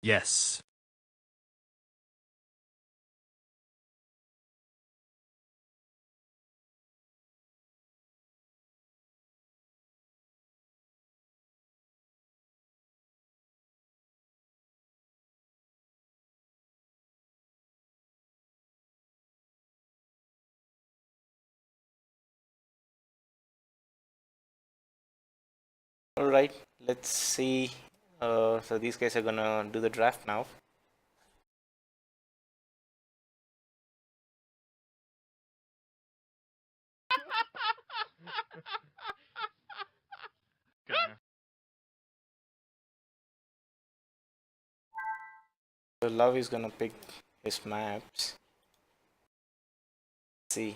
Yes. Alright, let's see. So these guys are gonna do the draft now. So Love is gonna pick his maps. Let's see.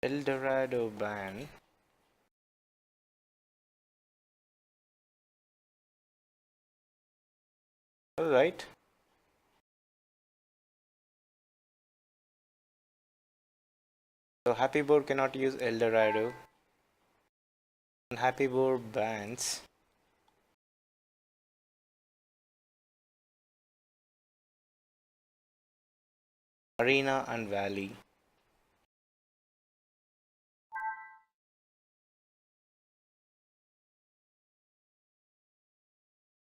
Eldorado ban. Alright. So HappyBoar cannot use Eldorado. And HappyBoar bans Arena and Valley.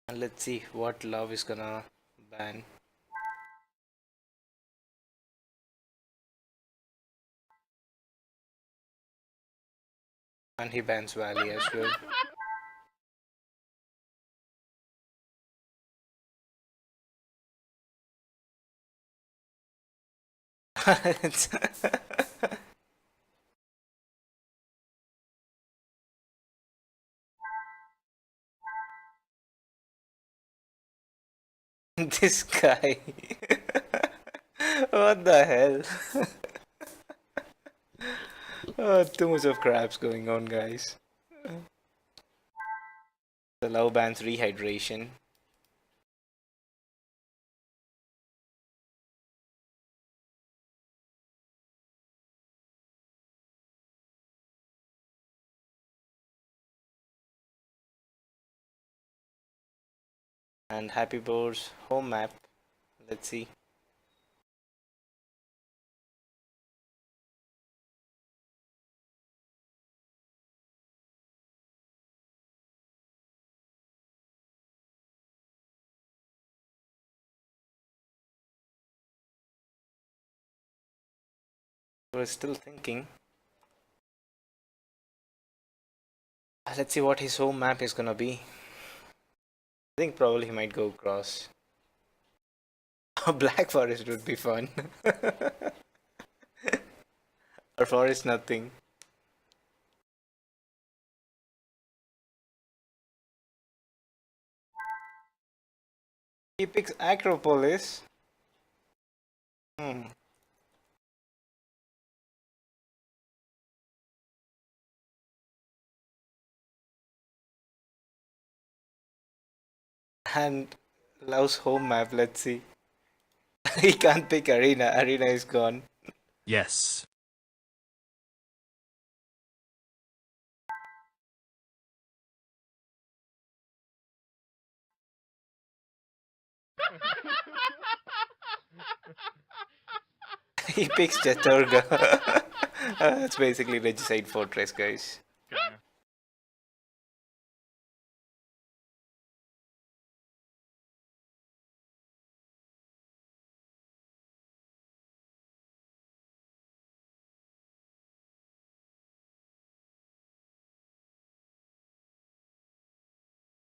And let's see what Love is gonna ban. And he bans Valley as well. This guy. What the hell? Too much of craps going on, guys. The Love bans Rehydration. And HappyBoar's home map. Let's see. We're still thinking. Let's see what his home map is gonna be. I think probably he might go across. Black Forest would be fun. Or Forest nothing. He picks Acropolis. Hmm. And Love's home map, let's see. He can't pick Arena. Arena is gone. Yes. He picks Jatorga. That's basically Regicide Fortress, guys.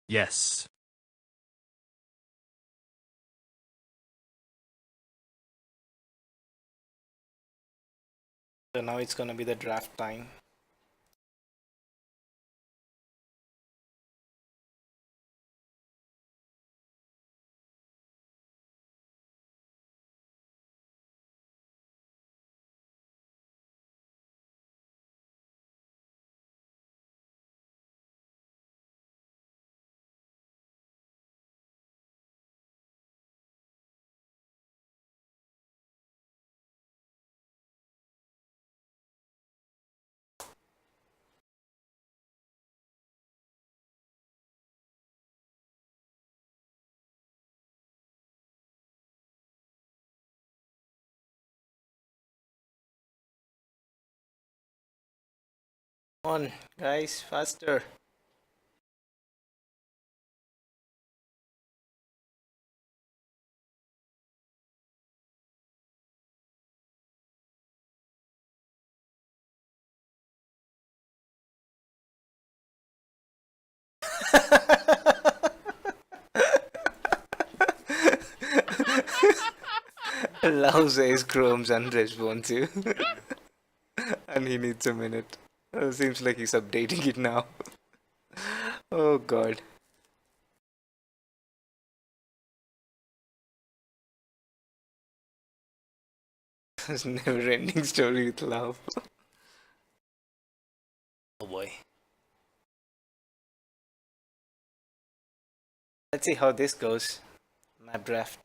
Yes. So now it's gonna be the draft time. On, guys, faster. Lau says Chrome's unresponsive and he needs a minute. Seems like he's updating it now. Oh god. This never ending story with love. Oh boy. Let's see how this goes. Map draft.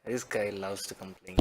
This guy loves to complain.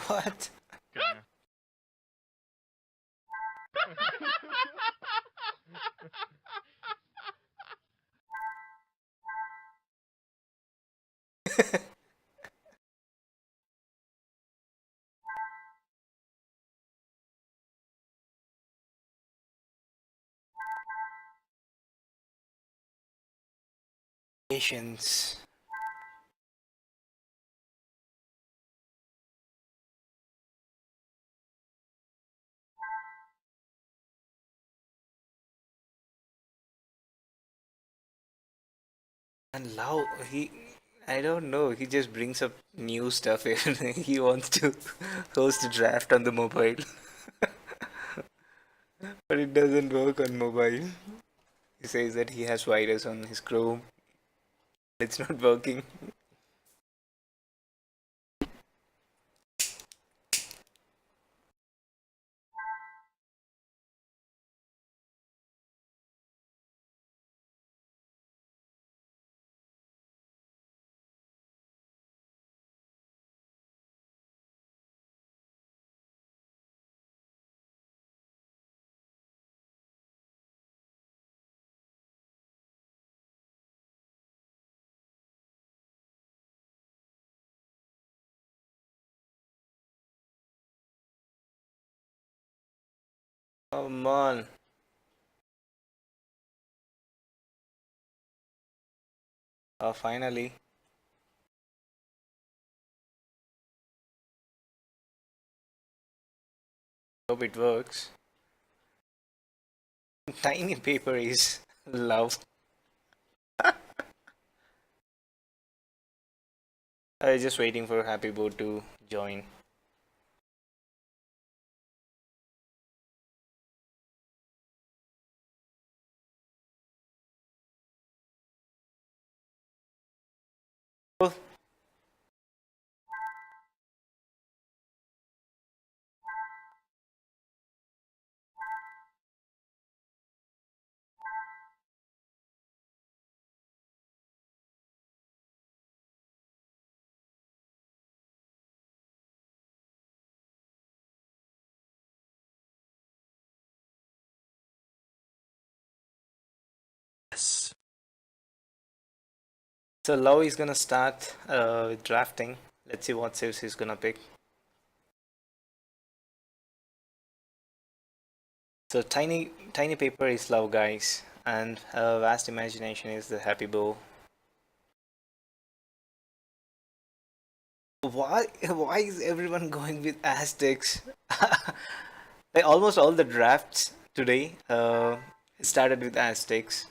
What? Patience. And Lau, I don't know, he just brings up new stuff here. He wants to host a draft on the mobile. But it doesn't work on mobile. He says that he has virus on his Chrome. It's not working. Come on. Oh, finally. Hope it works. Tiny paper is love. I was just waiting for HappyBoar to join. Oh, Yes. So Love is gonna start with drafting. Let's see what civs he's gonna pick. So tiny paper is Love, guys, and vast imagination is the TheHappyBoar. Why is everyone going with Aztecs? Like almost all the drafts today started with Aztecs,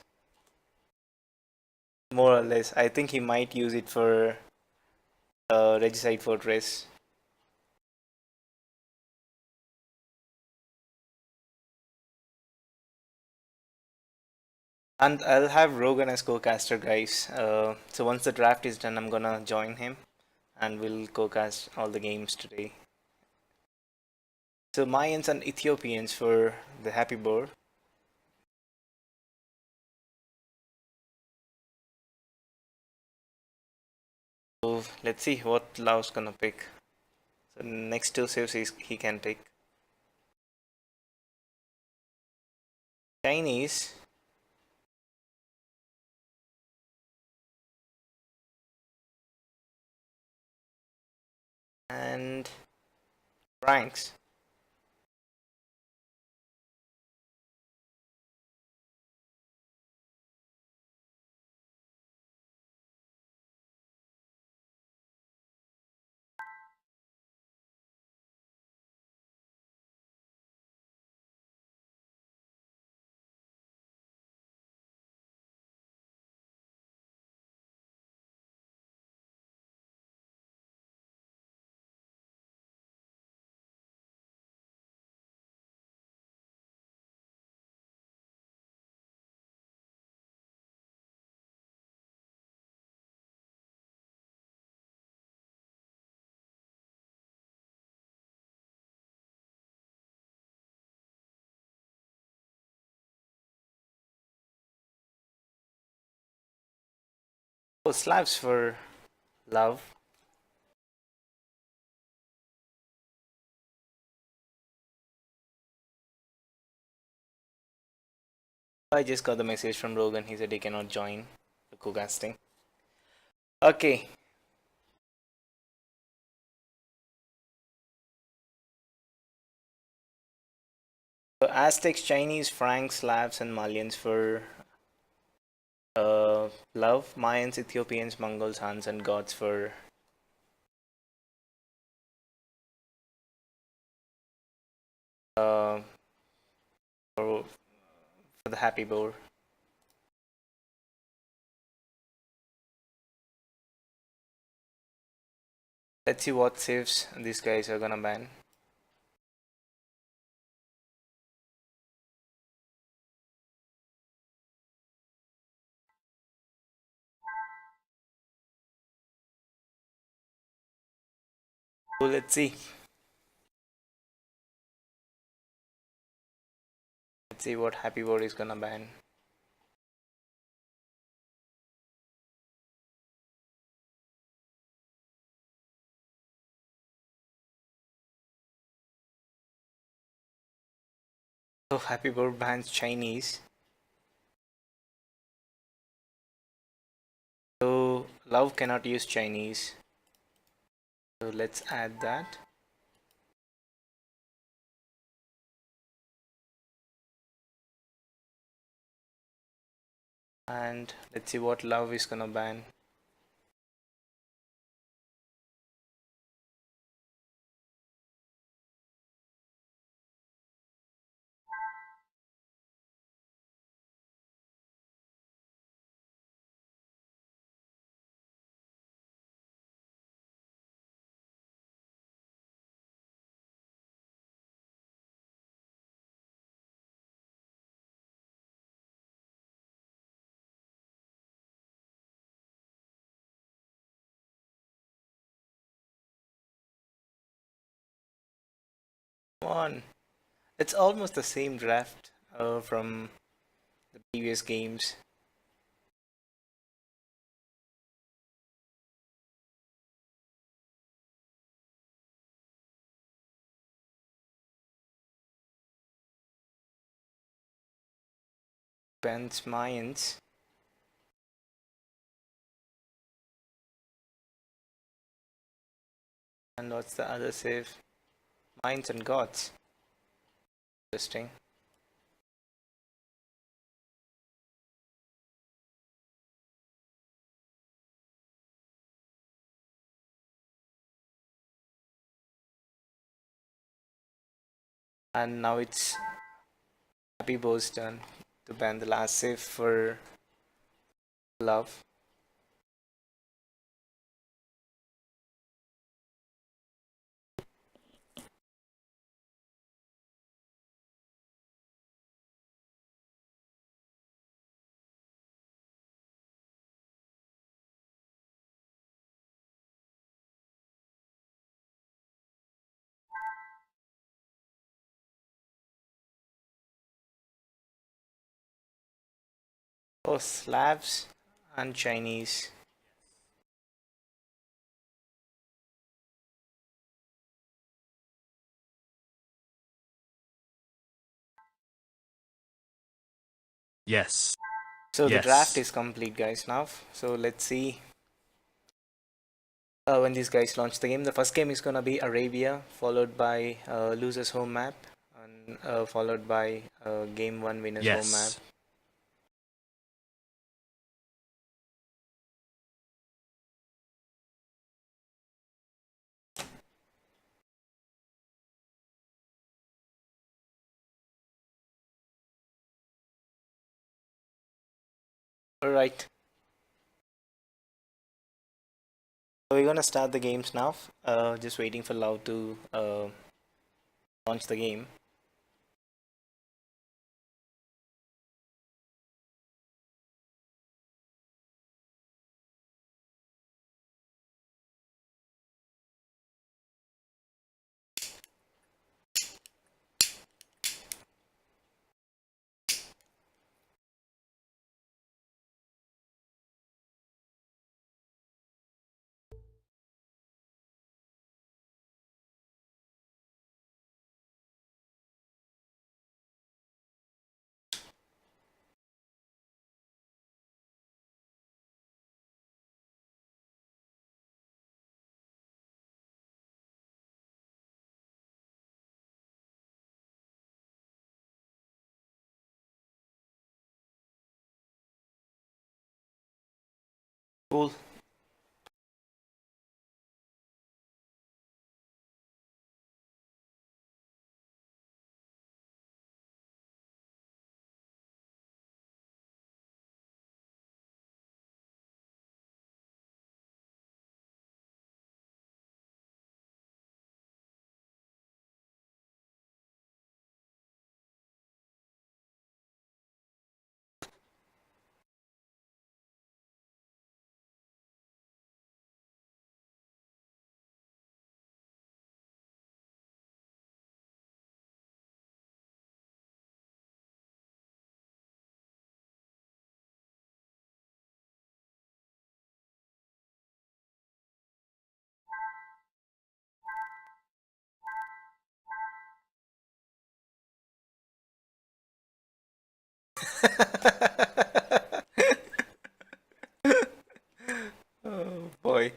more or less. I think he might use it for Regicide Fortress. And I'll have Rogan as co-caster, guys. So once the draft is done, I'm gonna join him and we'll co-cast all the games today. So Mayans and Ethiopians for the TheHappyBoar. So let's see what Lau's gonna pick. So next two saves he can take. Chinese and Franks. Oh, Slavs for Love. I just got the message from Rogan. He said he cannot join the co-casting. Okay. So Aztecs, Chinese, Franks, Slavs, and Malians for Love. Mayans, Ethiopians, Mongols, Huns, and Goths uh, for, for the TheHappyBoar. Let's see what civs these guys are gonna ban. So let's see. Let's see what TheHappyBoar is gonna ban. So TheHappyBoar bans Chinese. So Love cannot use Chinese. So let's add that. And let's see what Love is gonna ban. Come on. It's almost the same draft from the previous games. Bans Mayans. And what's the other save? Minds and Gods. Interesting. And now it's HappyBoar's turn to ban the last save for love. Oh, Slavs and Chinese. Yes. So the draft Yes. is complete, guys, now. So let's see when these guys launch the game. The first game is gonna be Arabia, followed by Loser's Home Map, and followed by Game 1 Winner's Home Map. Yes. Alright. So we're gonna start the games now. Just waiting for Lau to launch the game. Cool. Oh boy.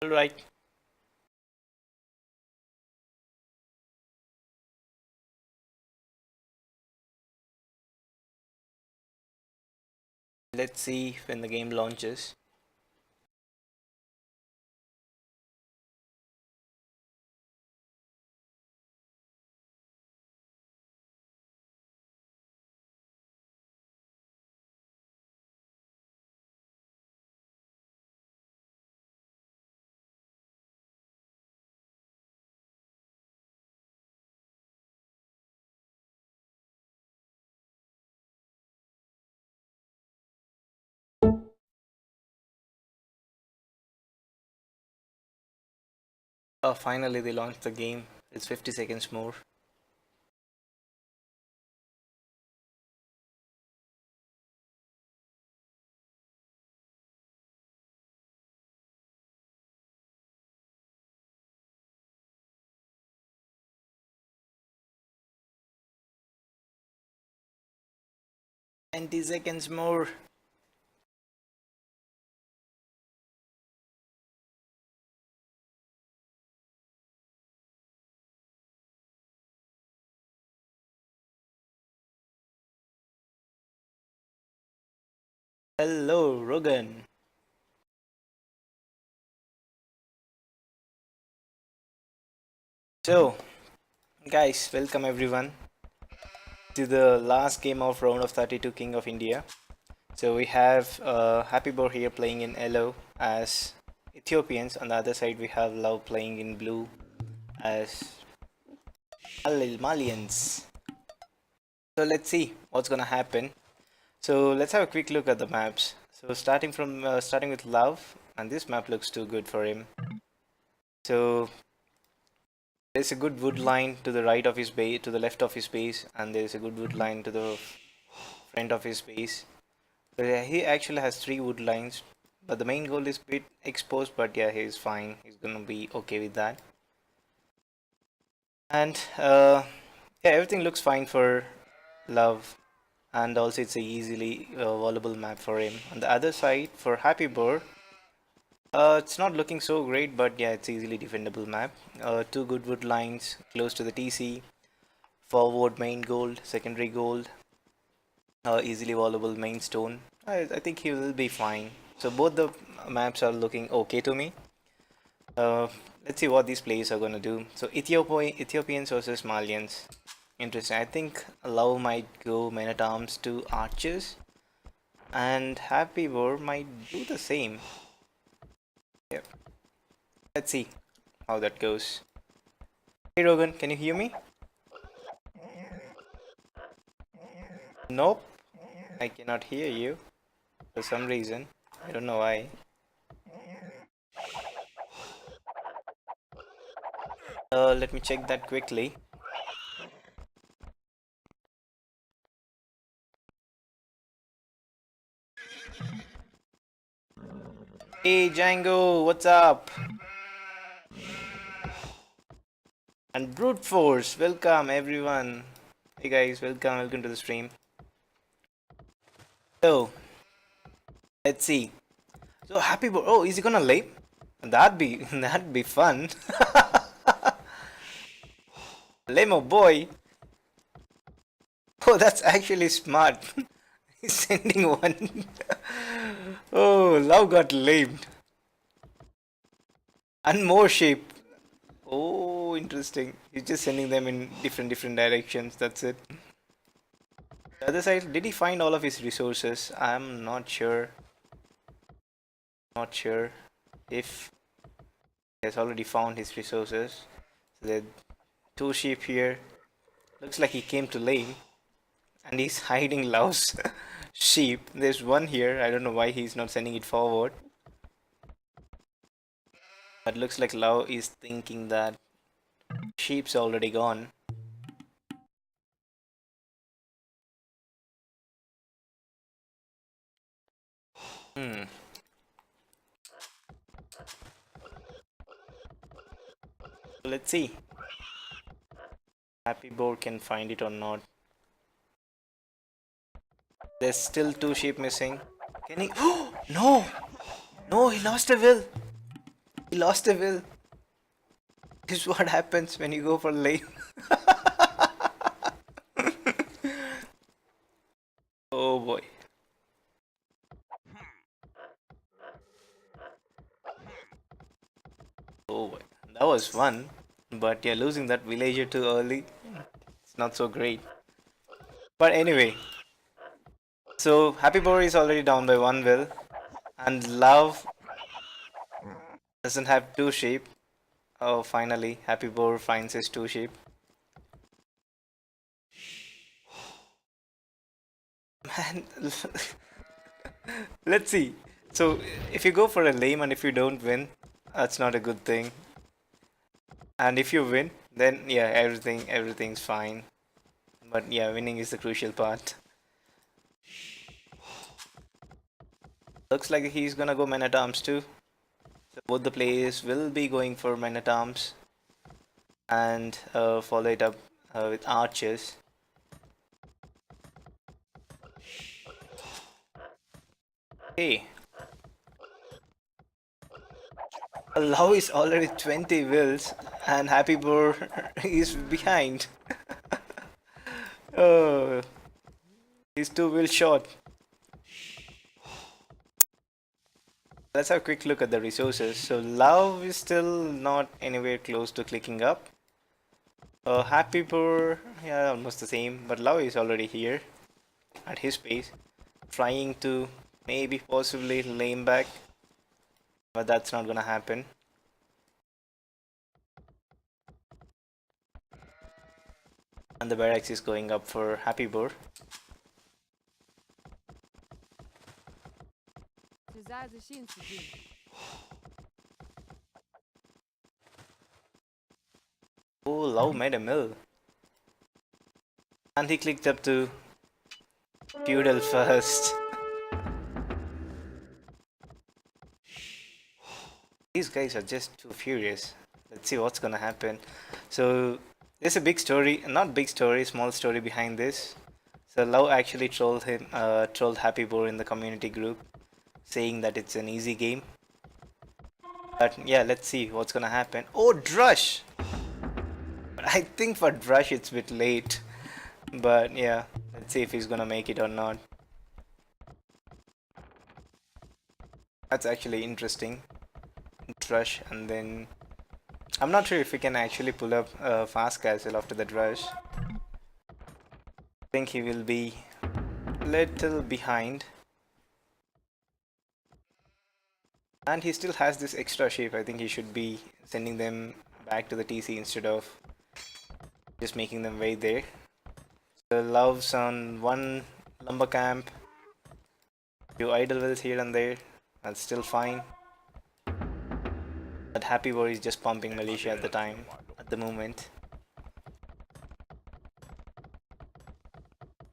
Alright. Let's see when the game launches. Oh, finally they launched the game. It's 50 seconds more. Twenty seconds more. Hello, Rogan. So, guys, welcome everyone to the last game of round of 32 King of India. So we have HappyBoar here playing in yellow as Ethiopians. On the other side, we have Love playing in blue as Malians. So let's see what's gonna happen. So let's have a quick look at the maps. So starting with Love, and this map looks too good for him. So there's a good wood line to the right of his base, to the left of his base, and there's a good wood line to the front of his base. So yeah, he actually has 3 wood lines, but the main goal is a bit exposed. But yeah, he's fine. He's gonna be okay with that. And yeah, everything looks fine for Love, and also it's a easily volleyball map for him. On the other side, for HappyBoar, it's not looking so great, but yeah, it's easily defendable map. 2 good wood lines close to the TC, forward main gold, secondary gold, easily volleyball main stone. I think he will be fine. So both the maps are looking okay to me. Uh, let's see what these players are gonna do. So Ethiopians versus Malians. Interesting. I think Love might go men at arms to archers, and HappyBoar might do the same. Yep. Let's see how that goes. Hey Rogan, can you hear me? Nope, I cannot hear you for some reason. I don't know why. Let me check that quickly. Hey Django, what's up? And Brute Force, welcome everyone. Hey guys, welcome to the stream. So, let's see. So HappyBoar, oh, is he gonna lay? That'd be fun. Lemo boy. Oh, that's actually smart. He's sending one. Oh, Love got lamed. And more sheep. Oh, interesting. He's just sending them in different directions. That's it. The other side, did he find all of his resources? I'm not sure. Not sure if he has already found his resources. So there are 2 sheep here. Looks like he came to lane, and he's hiding Love's sheep. There's one here. I don't know why he's not sending it forward. But looks like Love is thinking that sheep's already gone. Hmm. Let's see. HappyBoar can find it or not. There's still 2 sheep missing. Can he? Oh no! No, he lost a will. He lost the will. This is what happens when you go for lane. Oh boy. Oh boy. That was fun. But yeah, losing that villager too early, it's not so great. But anyway, so Happy Boar is already down by one will, and Love doesn't have two sheep. Oh, finally, Happy Boar finds his two sheep. Man, let's see. So, if you go for a lame and if you don't win, that's not a good thing. And if you win, then yeah, everything's fine. But yeah, winning is the crucial part. Looks like he's gonna go men at arms too. So both the players will be going for men at arms and follow it up with archers. Hey, Lau is already 20 wills and Happy Boar is behind. Oh, he's 2 will short. Let's have a quick look at the resources. So Love is still not anywhere close to clicking up. Happy Boar, yeah, almost the same, but Love is already here at his pace, trying to maybe possibly lame back, but that's not gonna happen. And the barracks is going up for Happy Boar. Oh, Love made a mill. And he clicked up to feudal first. These guys are just too furious. Let's see what's gonna happen. So there's a big story, not big story, small story behind this. So Love actually trolled Happy Boar in the community group, saying that it's an easy game. But yeah, let's see what's gonna happen. Oh, Drush! But I think for Drush it's a bit late. But yeah, let's see if he's gonna make it or not. That's actually interesting. Drush, and then I'm not sure if we can actually pull up a fast castle after the Drush. I think he will be little behind. And he still has this extra sheep. I think he should be sending them back to the TC instead of just making them wait there. So Love's on one lumber camp, few idle wells here and there. That's still fine. But Happy Boar is just pumping militia at the time, at the moment.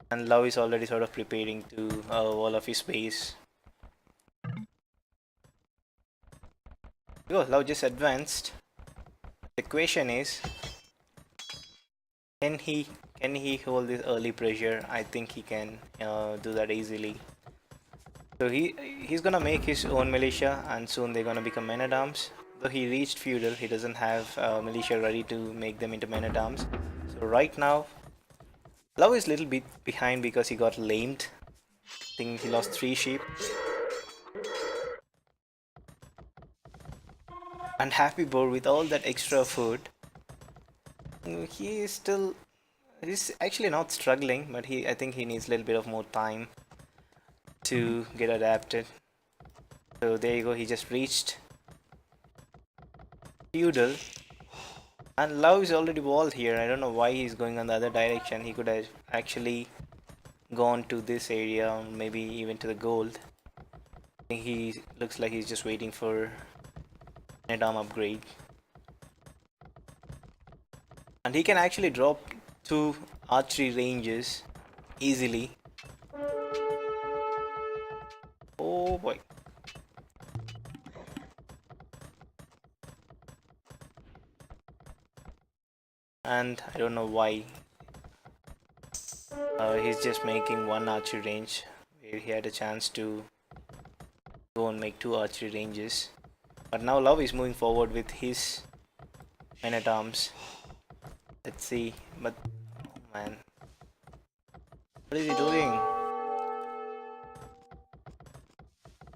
And Love is already sort of preparing to wall off his base. Oh, Love just advanced. The question is, can he hold this early pressure? I think he can do that easily. So he's gonna make his own militia, and soon they're gonna become men at arms. Though he reached feudal, he doesn't have militia ready to make them into men at arms. So right now, Love is a little bit behind because he got lamed. I think he lost 3 sheep. And Happy Boar with all that extra food, he is still, he's actually not struggling, but I think he needs a little bit of more time to get adapted. So there you go, he just reached feudal. And Love is already walled here. I don't know why he's going on the other direction. He could have actually gone to this area, or maybe even to the gold. I think he looks like he's just waiting for an arm upgrade. And he can actually drop 2 archery ranges easily. Oh boy. And I don't know why he's just making 1 archery range where he had a chance to go and make 2 archery ranges. But now Love is moving forward with his men at arms. Let's see. But oh man, what is he doing?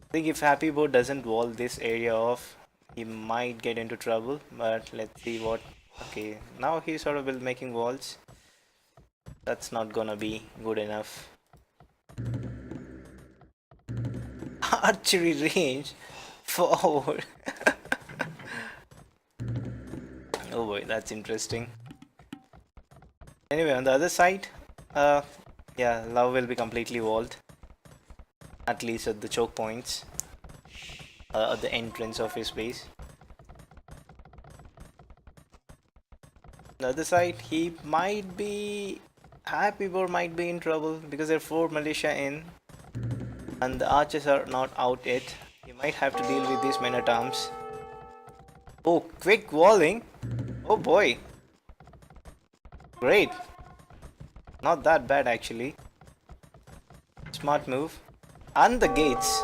I think if HappyBoar doesn't wall this area off, he might get into trouble. But let's see what. Okay, now he's sort of making walls. That's not gonna be good enough. Archery range forward. Oh boy, that's interesting. Anyway, on the other side, yeah, Love will be completely walled, at least at the choke points, at the entrance of his base. The other side, HappyBoar might be in trouble because there are 4 militia in, and the archers are not out yet. He might have to deal with these men at arms. Oh, quick walling! Oh boy, great! Not that bad actually. Smart move. And the gates.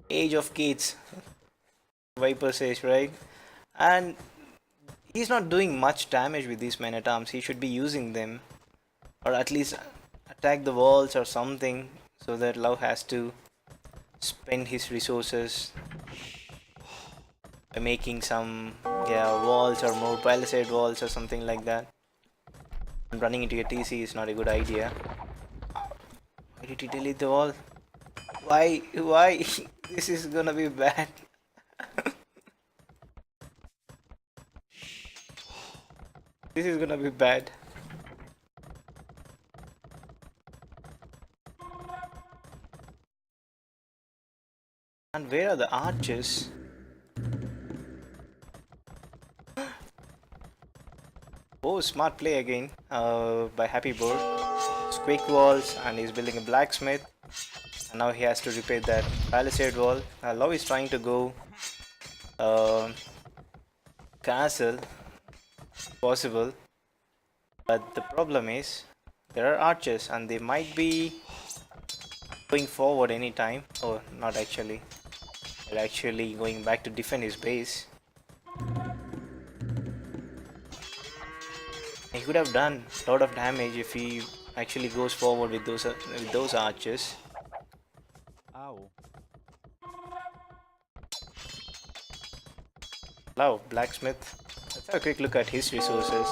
Age of gates. Viper says, right? And he's not doing much damage with these men at arms. He should be using them. Or at least attack the walls or something. So that Love has to spend his resources by making some walls or more palisade walls or something like that. And running into a TC is not a good idea. Why did he delete the wall? Why? Why? This is gonna be bad. This is gonna be bad. And where are the archers? Oh, smart play again by HappyBoar. Quick walls, and he's building a blacksmith. And now he has to repair that palisade wall. Love is trying to go castle, possible. But the problem is, there are archers, and they might be going forward anytime. Oh, not actually. They're actually going back to defend his base. He could have done a lot of damage if he actually goes forward with those archers. Ow. Wow, blacksmith. Let's have a quick look at his resources.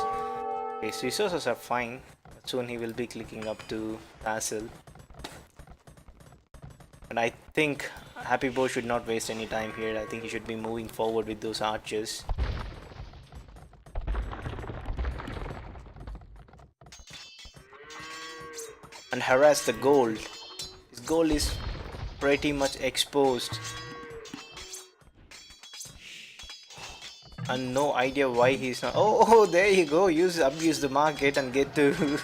His resources are fine. Soon he will be clicking up to castle. And I think HappyBoar should not waste any time here. I think he should be moving forward with those archers. And harass the gold. His gold is pretty much exposed. And no idea why he's not. Oh, there you go. Abuse the market and get to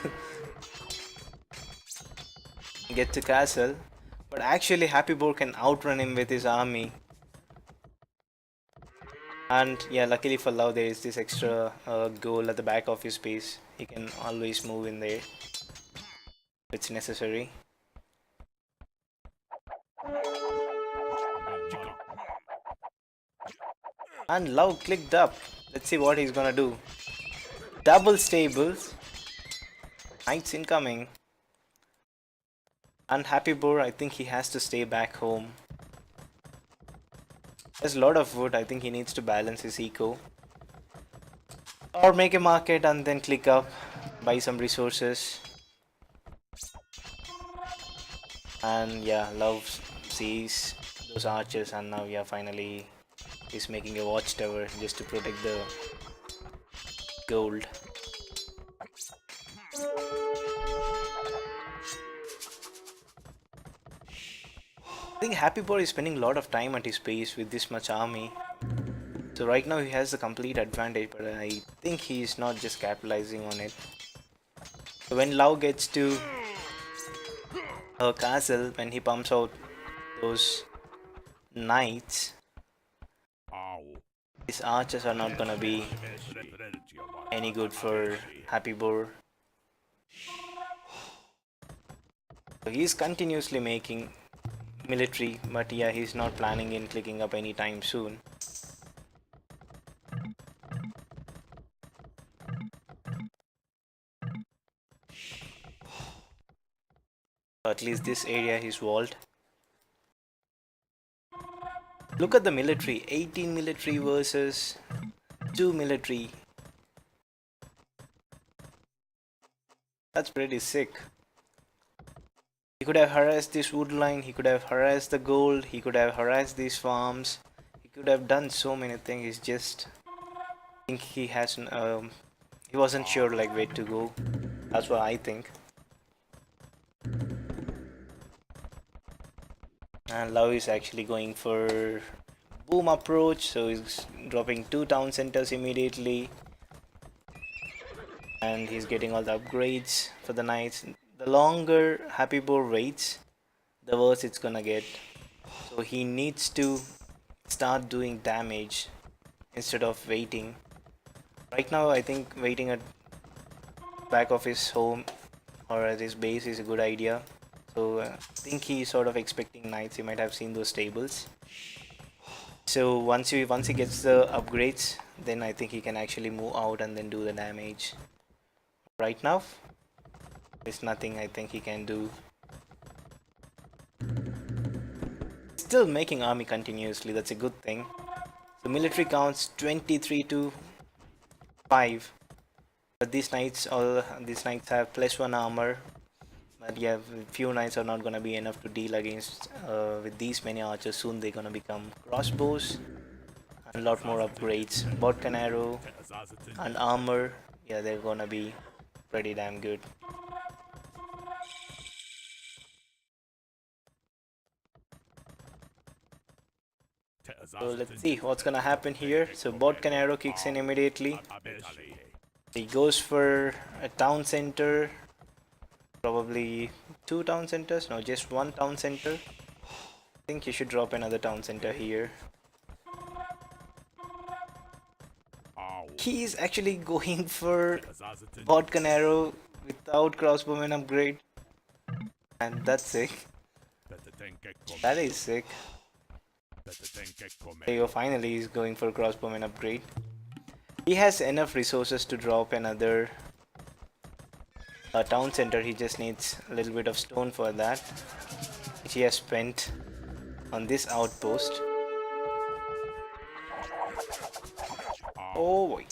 get to castle. But actually, HappyBoar can outrun him with his army. And yeah, luckily for Love, there is this extra goal at the back of his base. He can always move in there. It's necessary. And Love clicked up. Let's see what he's gonna do. Double stables. Knights incoming. And HappyBoar, I think he has to stay back home. There's a lot of wood. I think he needs to balance his eco. Or make a market and then click up. Buy some resources. And yeah, Love sees those archers, and now finally he's making a watchtower just to protect the gold. I think HappyBoar is spending a lot of time at his base with this much army. So right now he has the complete advantage, but I think he's not just capitalizing on it. So when Love gets to her castle, when he pumps out those knights, his archers are not gonna be any good for HappyBoar. So he's continuously making military, but yeah, he's not planning in clicking up anytime soon. At least this area is walled. Look at the military, 18 military versus 2 military. That's pretty sick. He could have harassed this wood line, he could have harassed the gold, he could have harassed these farms. He could have done so many things. He's just think he hasn't he wasn't sure like where to go. That's what I think. And Love is actually going for boom approach, so he's dropping 2 town centers immediately. And he's getting all the upgrades for the knights. The longer HappyBoar waits, the worse it's gonna get. So he needs to start doing damage instead of waiting. Right now I think waiting at back of his home or at his base is a good idea. So I think he's sort of expecting knights. He might have seen those stables. So once he gets the upgrades, then I think he can actually move out and then do the damage. Right now, there's nothing I think he can do. Still making army continuously, that's a good thing. So military counts 23 to 5. But these knights have +1 armor. But yeah, few knights are not gonna be enough to deal against with these many archers. Soon they're gonna become crossbows and a lot more upgrades. Botcan arrow and armor, yeah, they're gonna be pretty damn good. So let's see what's gonna happen here. So Botcan arrow kicks in immediately. He goes for a town center. Probably 2 town centers, no, just 1 town center. I think you should drop another town center here. He's actually going for Botcan arrow without crossbowman upgrade, and that's sick. That is sick. There you go, finally he's going for crossbowman upgrade. He has enough resources to drop another town center. He just needs a little bit of stone for that, which he has spent on this outpost. Oh boy.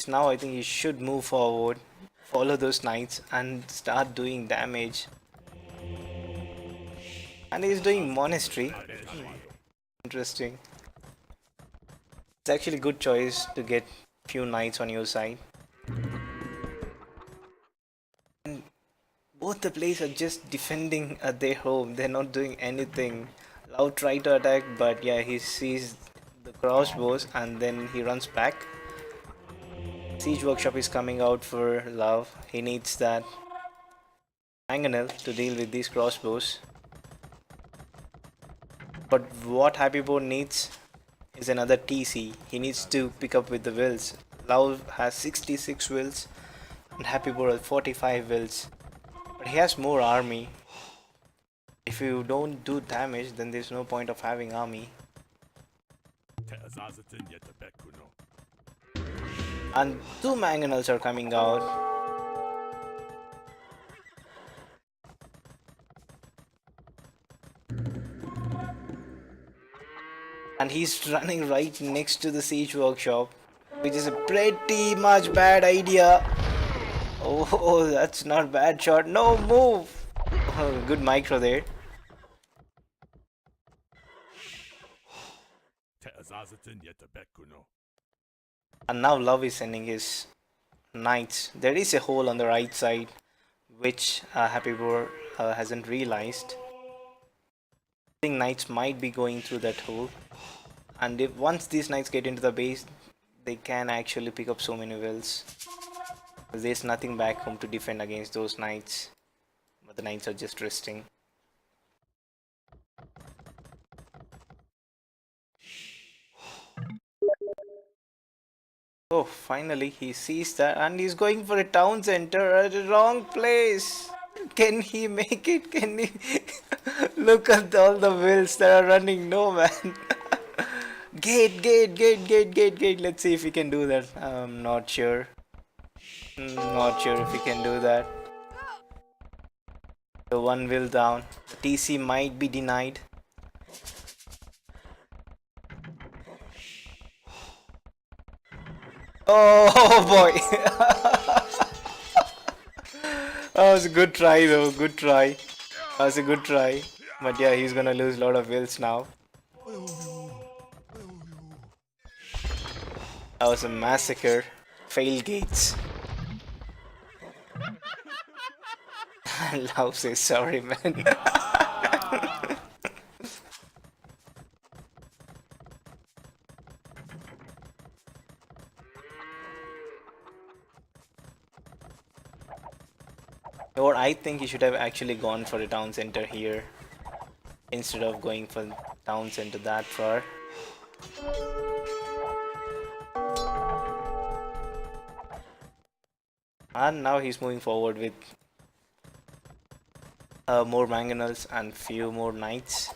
Now I think he should move forward, follow those knights and start doing damage. And he's doing monastery. Interesting. It's actually a good choice to get few knights on your side. And both the players are just defending at their home. They're not doing anything. Lau tried to attack, but yeah, he sees the crossbows and then he runs back. Siege Workshop is coming out for Love. He needs that mangonel to deal with these crossbows. But what HappyBoar needs is another TC. He needs to pick up with the wills. Love has 66 wills and HappyBoar has 45 wills. But he has more army. If you don't do damage, then there's no point of having army. And 2 mangonels are coming out. And he's running right next to the siege workshop, which is a pretty much bad idea. Oh, that's not bad shot. No, move. Oh, good micro there. And now Love is sending his knights. There is a hole on the right side, which HappyBoar hasn't realized. I think knights might be going through that hole. And if once these knights get into the base, they can actually pick up so many wells. There's nothing back home to defend against those knights. But the knights are just resting. Oh, finally he sees that and he's going for a town center at the wrong place. Can he make it? Can he? Look at all the wheels that are running. No, man. Gate. Let's see if we can do that. I'm not sure. Not sure if we can do that. The one wheel down. The TC might be denied. Oh boy. That was a good try though. Good try. That was a good try. But yeah, he's gonna lose a lot of wheels now. That was a massacre. Fail gates. Love says sorry, man. Or I think he should have actually gone for a town center here instead of going for town center that far. And now he's moving forward with more mangonels and few more knights.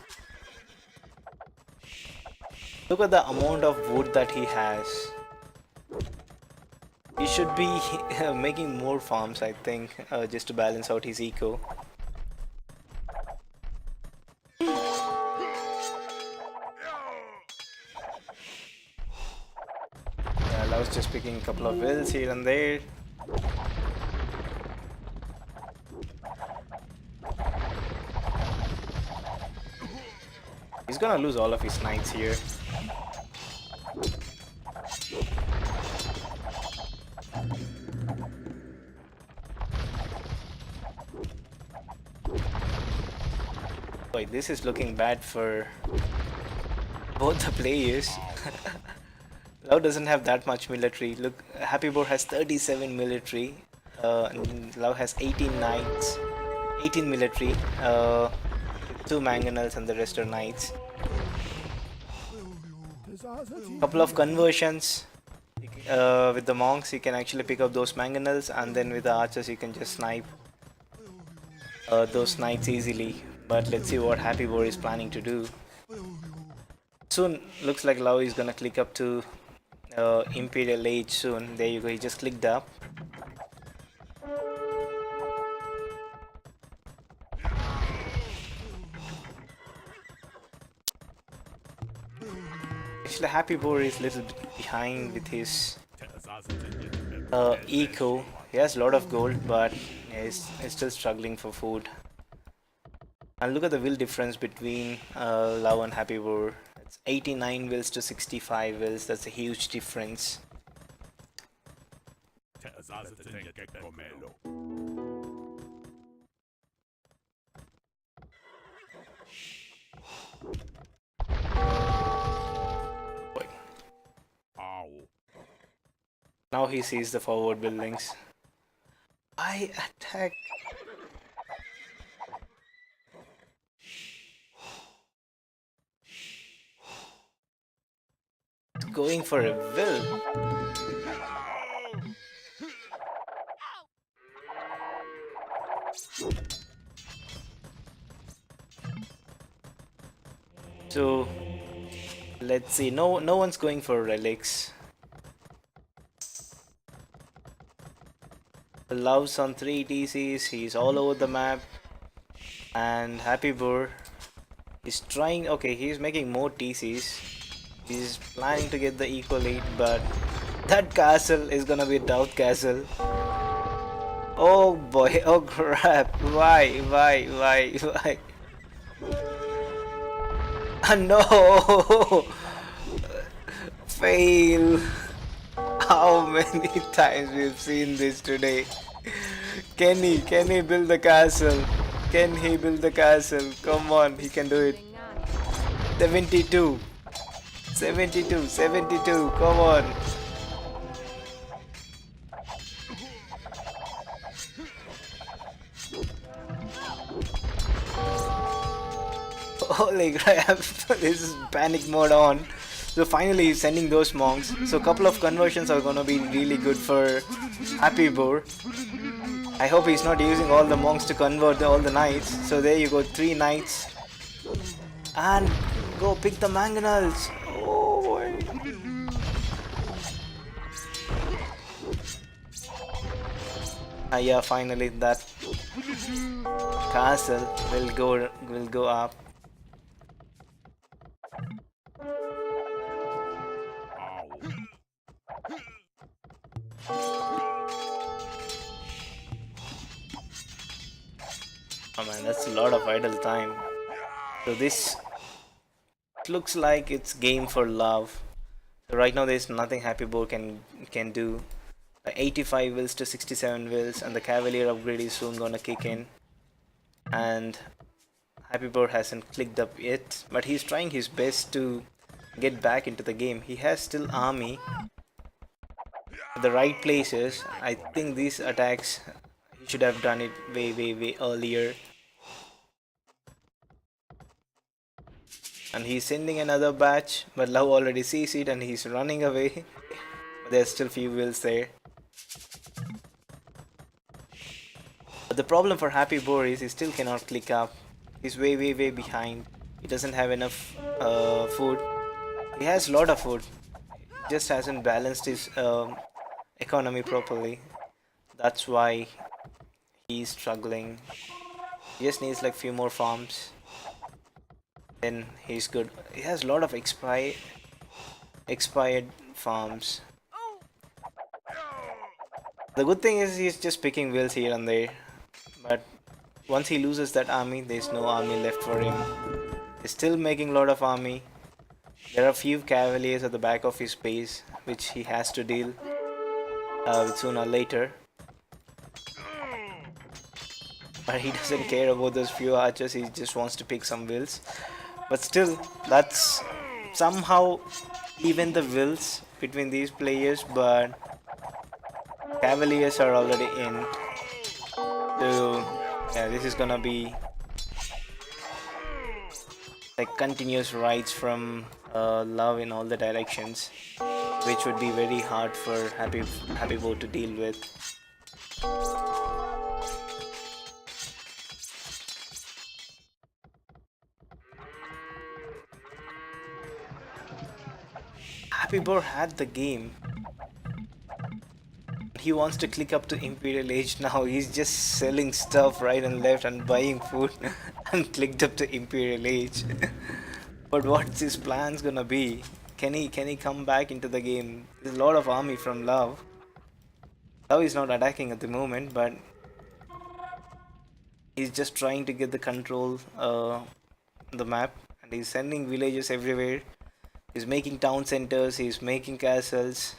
Look at the amount of wood that he has. He should be making more farms, I think, just to balance out his eco. Yeah, I was just picking a couple of wheels here and there. He's gonna lose all of his knights here. Boy, this is looking bad for both the players. Lau doesn't have that much military. Look, HappyBoar has 37 military. And Lau has 18 knights, 18 military, 2 mangonels and the rest are knights. Couple of conversions. With the monks you can actually pick up those mangonels, and then with the archers you can just snipe those knights easily. But let's see what HappyBoar is planning to do. Soon looks like Lau is gonna click up to Imperial Age soon. There you go, he just clicked up. Actually, HappyBoar is a little bit behind with his eco. He has a lot of gold, but he's still struggling for food. And look at the will difference between Lau and HappyBoar. It's 89 wills to 65 wills. That's a huge difference. Now he sees the forward buildings. I attack. Going for a will. So let's see. No one's going for relics. Loves on 3 TCs. He's all over the map. And HappyBoar is trying. Okay, he's making more TCs. He's planning to get the equal 8, but that castle is gonna be a doubt castle. Oh boy, oh crap. Why? No! Fail! How many times we've seen this today? Can he build the castle? Can he build the castle? Come on, he can do it. 72, come on. Holy crap, this is panic mode on. So finally he's sending those monks. So a couple of conversions are gonna be really good for Happy Boar. I hope he's not using all the monks to convert all the knights. So there you go, 3 knights. And go pick the mangonels. Oh boy. Yeah, finally that castle will go up. Oh man, that's a lot of idle time. So this looks like it's game for love. So right now there's nothing Happy Boar can do. 85 wills to 67 wills, and the Cavalier upgrade is soon gonna kick in. And Happy Boar hasn't clicked up yet, but he's trying his best to get back into the game. He has still army at the right places. I think these attacks he should have done it way earlier. And he's sending another batch, but Love already sees it and he's running away. There's still few wills there. But the problem for Happy Boar is he still cannot click up. He's way behind. He doesn't have enough food. He has a lot of food. He just hasn't balanced his economy properly. That's why he's struggling. He just needs like few more farms. Then he's good. He has a lot of expired farms. The good thing is he's just picking wills here and there. But once he loses that army, there's no army left for him. He's still making a lot of army. There are few cavaliers at the back of his base, which he has to deal with sooner or later. But he doesn't care about those few archers, he just wants to pick some wills. But still, that's somehow even the wills between these players, but cavaliers are already in. So yeah, this is gonna be like continuous raids from Love in all the directions, which would be very hard for Happy Boar to deal with. Happy Boar had the game. He wants to click up to Imperial Age now. He's just selling stuff right and left and buying food and clicked up to Imperial Age. But what's his plans gonna be? Can he come back into the game? There's a lot of army from Love. Love is not attacking at the moment, but he's just trying to get the control on the map, and he's sending villages everywhere. He's making town centers, he's making castles.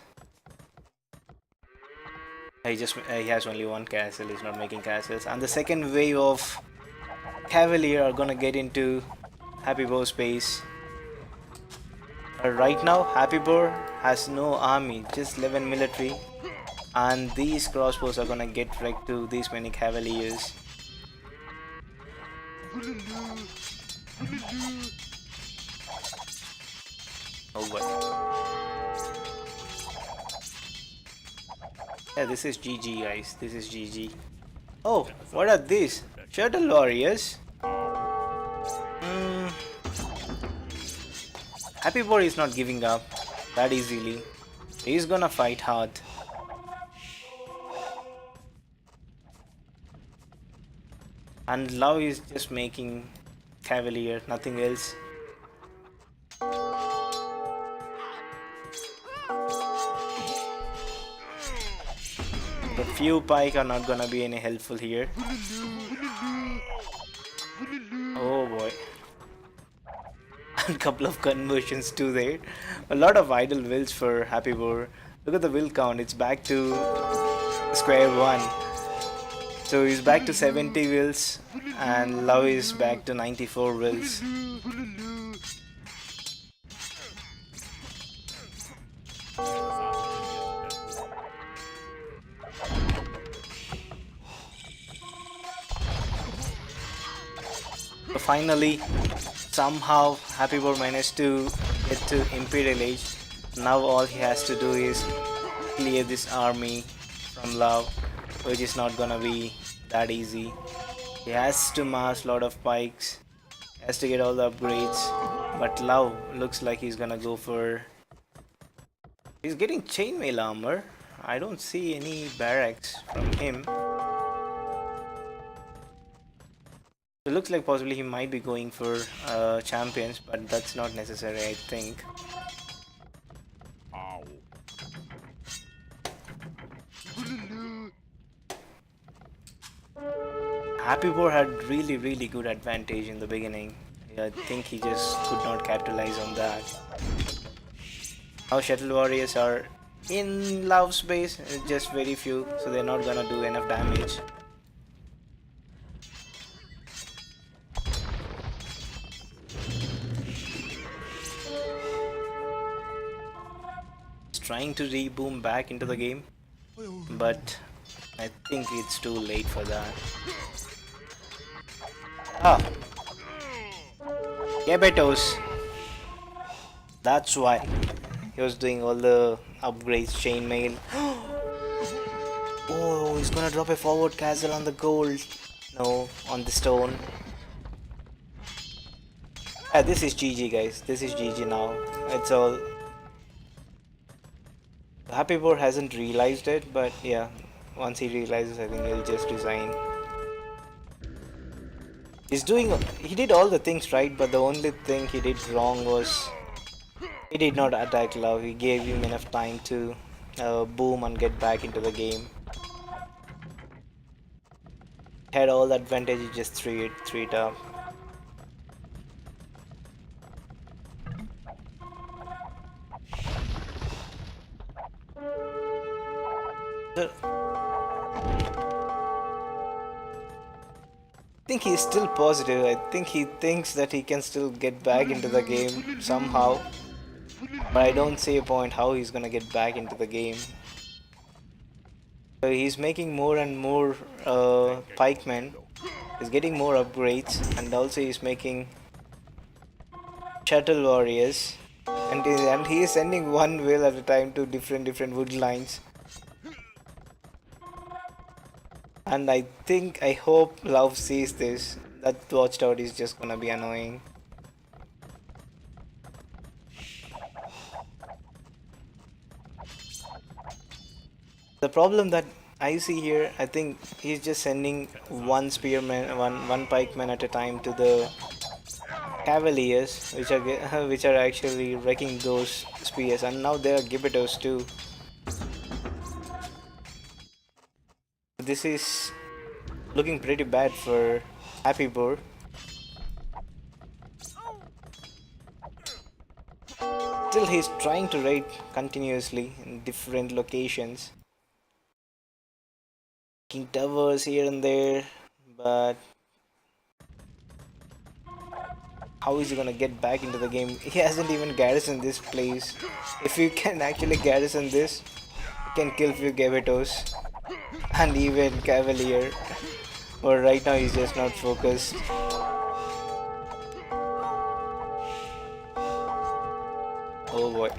He has only one castle, he's not making castles. And the second wave of Cavalier are gonna get into Happy Boar's base. Right now, Happy Boar has no army, just 11 military. And these crossbows are gonna get wrecked to these many Cavaliers. Oh boy. Yeah, this is GG guys, this is GG. Oh, what are these? Shuttle warriors? Happy Boar is not giving up that easily. He's gonna fight hard. And Love is just making Cavalier, nothing else. The few pike are not gonna be any helpful here. Oh boy. And couple of conversions too there. A lot of idle wills for Happy Boar. Look at the will count, it's back to square one. So he's back to 70 wills and Love is back to 94 wills. So finally, somehow Happy Boar managed to get to Imperial Age. Now all he has to do is clear this army from Love, which is not gonna be that easy. He has to mass lot of pikes, has to get all the upgrades, but Love looks like he's gonna go for... He's getting chainmail armor. I don't see any barracks from him. It looks like possibly he might be going for champions, but that's not necessary, I think. HappyBoar had really good advantage in the beginning. I think he just could not capitalize on that. Now Shuttle Warriors are in Love's base, just very few, so they're not gonna do enough damage. He's trying to reboom back into the game, but I think it's too late for that. Ah, Gebetos. That's why he was doing all the upgrades, chainmail. Oh, he's gonna drop a forward castle on the gold. No, on the stone. Ah, this is GG, guys. This is GG now. It's all. HappyBoar hasn't realized it, but yeah, once he realizes, I think he'll just resign. He's doing. He did all the things right, but the only thing he did wrong was he did not attack Love. He gave him enough time to boom and get back into the game. Had all the advantage, he just threw it up. So, I think he's still positive. I think he thinks that he can still get back into the game somehow. But I don't see a point how he's gonna get back into the game. So he's making more and more pikemen. He's getting more upgrades, and also he's making shuttle warriors. And he is sending one whale at a time to different wood lines. And I hope Love sees this. That watchtower is just gonna be annoying. The problem that I see here, I think he's just sending one spearman, one pikeman at a time to the cavaliers, which are actually wrecking those spears, and now there are gibbetos too. This is looking pretty bad for HappyBoar. Still, he's trying to raid continuously in different locations, making towers here and there, but how is he gonna get back into the game? He hasn't even garrisoned this place. If you can actually garrison this, you can kill few Gavetos and even Cavalier. But right now he's just not focused. Oh boy.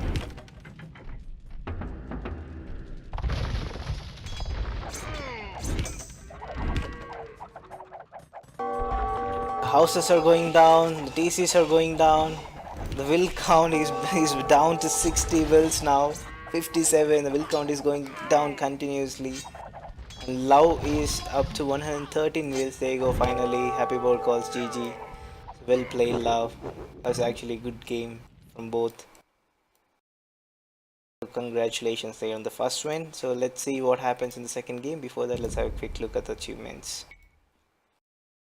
Houses are going down, the TCs are going down, the will count is down to 60 wills now, 57, the will count is going down continuously. And Love is up to 113 wills. There you go, finally, HappyBoar calls GG. Well played, Love. That was actually a good game from both. So congratulations there on the first win. So let's see what happens in the second game. Before that, let's have a quick look at the achievements.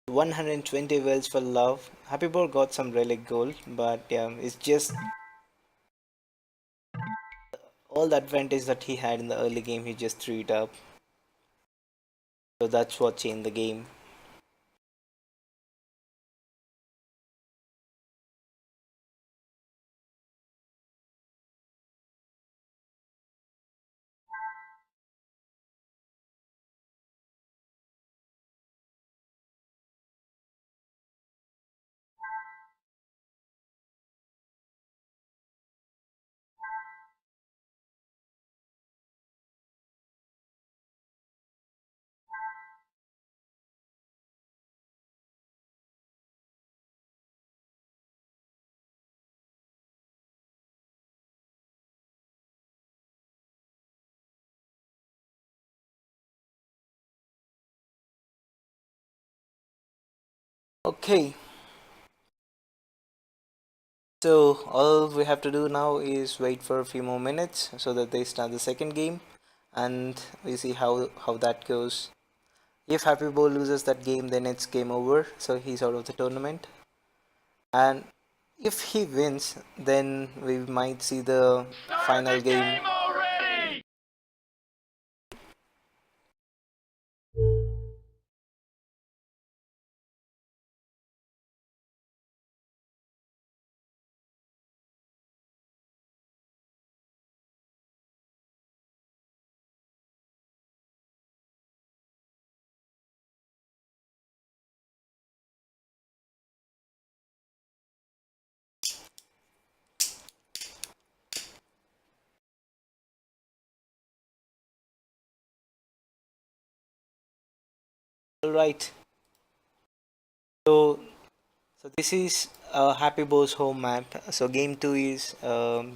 120 wells for Love. HappyBoar got some relic gold, but yeah, it's just all the advantage that he had in the early game, he just threw it up. So that's what changed the game. Okay, so all we have to do now is wait for a few more minutes so that they start the second game, and we see how that goes. If Happy Boy loses that game, then it's game over, so he's out of the tournament. And if he wins, then we might see the final game. All right. So this is Happy Bo's home map. So game two is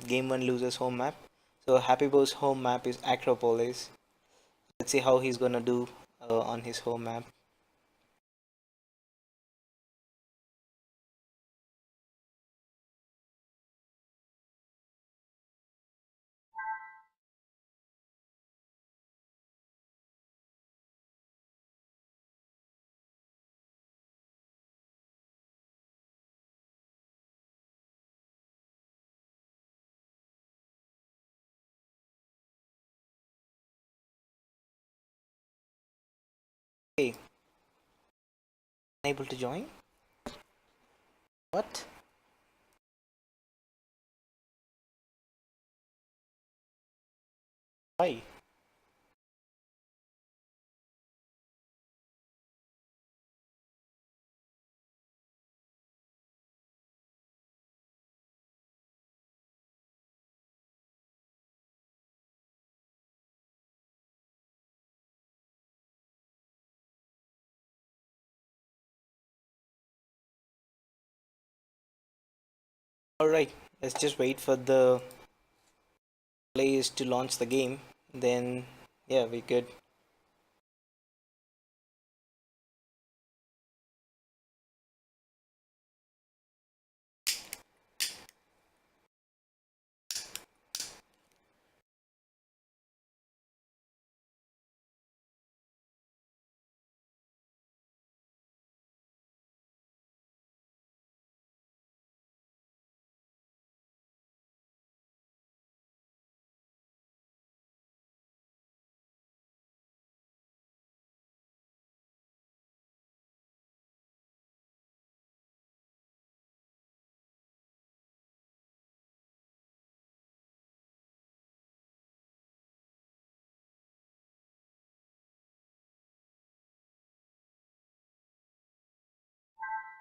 game one losers home map. So Happy Bo's home map is Acropolis. Let's see how he's gonna do on his home map. Okay, unable to join. What? Why? All right, let's just wait for the players to launch the game. Then yeah, we could.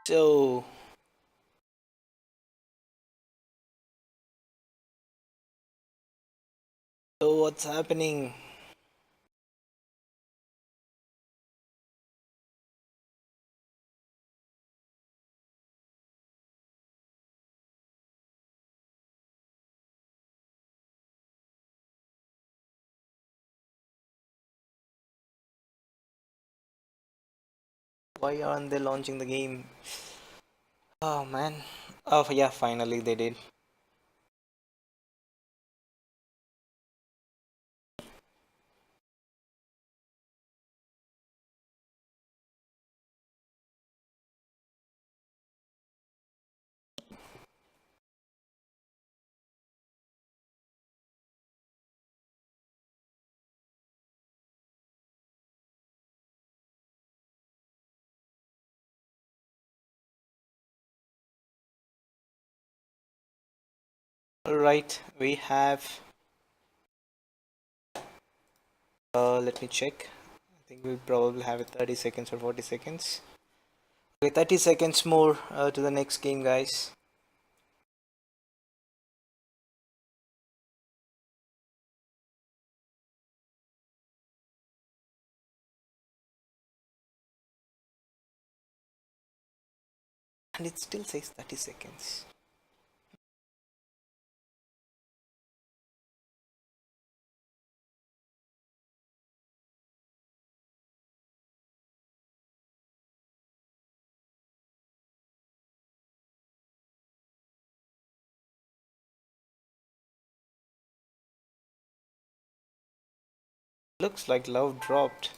So what's happening? Why aren't they launching the game? Oh man. Oh yeah, finally they did. All right, we have. Let me check. I think we probably have it 30 seconds or 40 seconds. Okay, 30 seconds more to the next game, guys. And it still says 30 seconds. Looks like love dropped.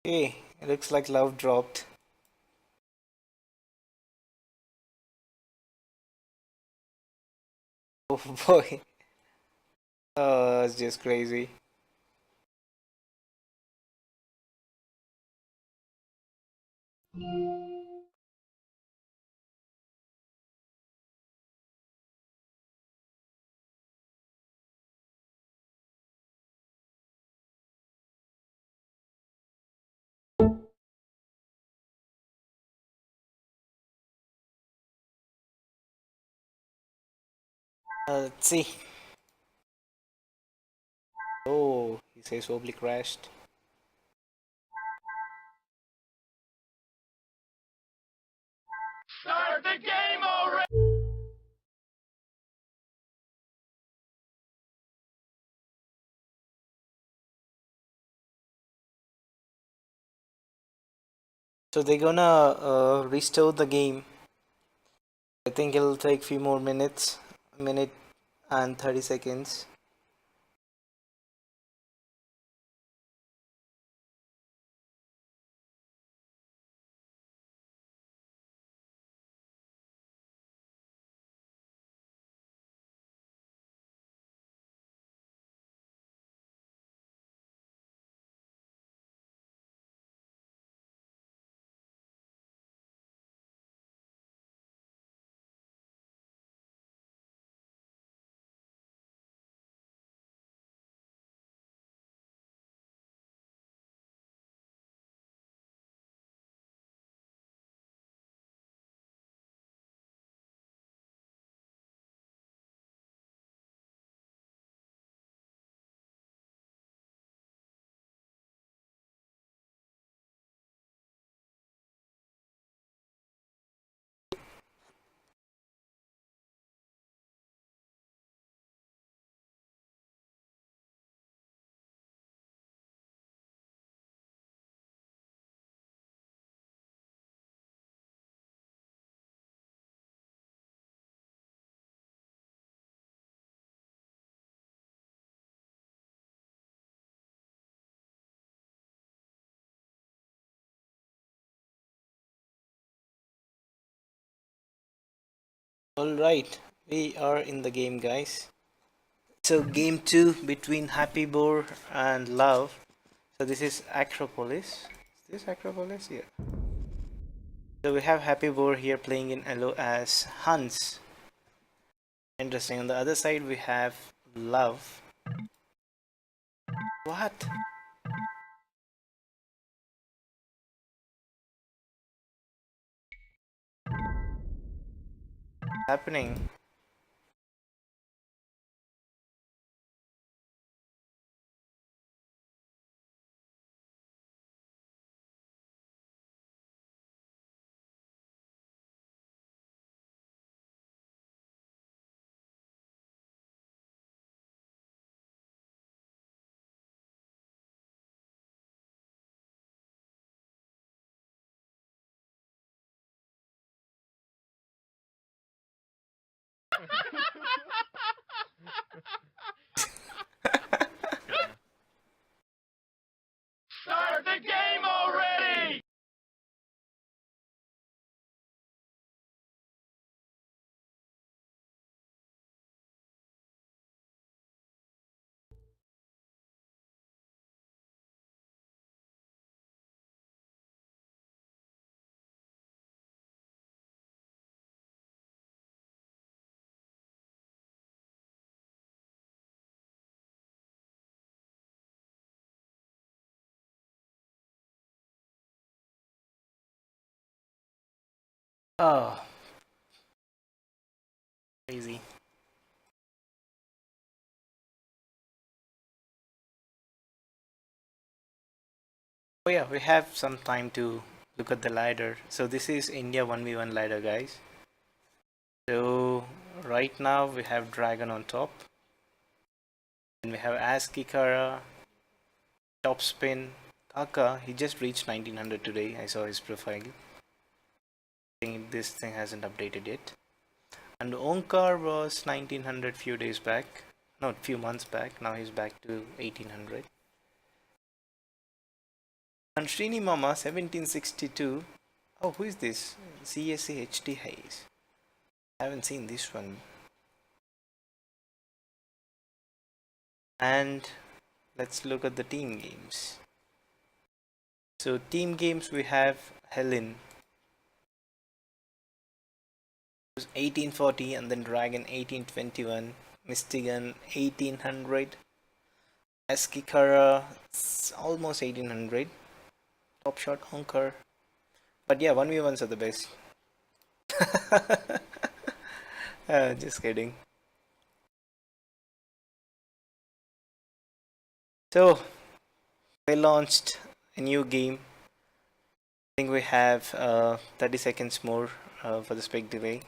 Hey, looks like love dropped. Oh boy. Oh, it's just crazy. Let's see. Oh, he says Obli crashed. Start the game already! So they're gonna restore the game. I think it'll take few more minutes, a minute and 30 seconds. Alright, we are in the game, guys. So game 2 between Happy Boar and Love. So this is Acropolis. Is this Acropolis? Yeah. So we have Happy Boar here playing in yellow as Hans. Interesting. On the other side we have Love. What? Happening? Start the game already! Oh, crazy. Oh yeah, we have some time to look at the ladder. So this is India 1v1 ladder, guys. So right now we have Dragon on top. And we have ASCII Kara, top spin. Kaka, he just reached 1900 today. I saw his profile. I think this thing hasn't updated yet. And Onkar was 1900 few days back. No, few months back. Now he's back to 1800. And Srini Mama 1762. Oh, who is this? CSA HD Hayes. I haven't seen this one. And let's look at the team games. So team games we have Helen 1840 and then Dragon 1821, Mystigan 1800, Eskikara almost 1800, Top Shot Honker. But yeah, 1v1s are the best. Just kidding. So they launched a new game. I think we have 30 seconds more for the spec delay.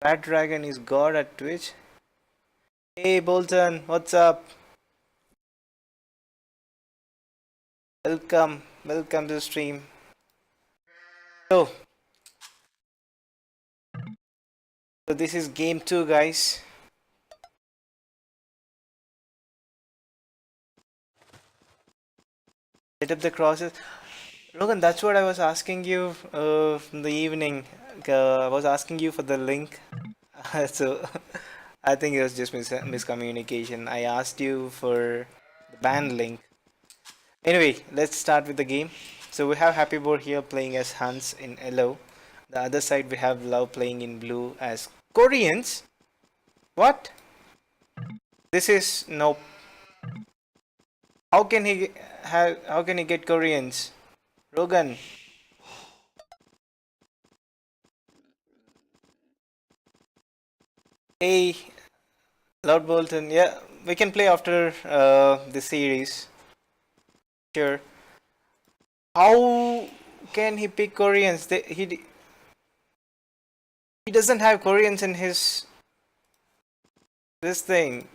Bad Dragon is God at Twitch. Hey Bolton, what's up? Welcome to the stream. So this is game 2, guys. Set up the crosses. Rogan, that's what I was asking you in the evening. I was asking you for the link. So I think it was just miscommunication. I asked you for the band link. Anyway, let's start with the game. So we have HappyBoar here playing as Hans in yellow. The other side we have Love playing in blue as Koreans. What? This is no. How can he have? How can he get Koreans? Rogan. Hey, Lord Bolton. Yeah, we can play after the series. Sure. How can he pick Koreans? He doesn't have Koreans in his this thing.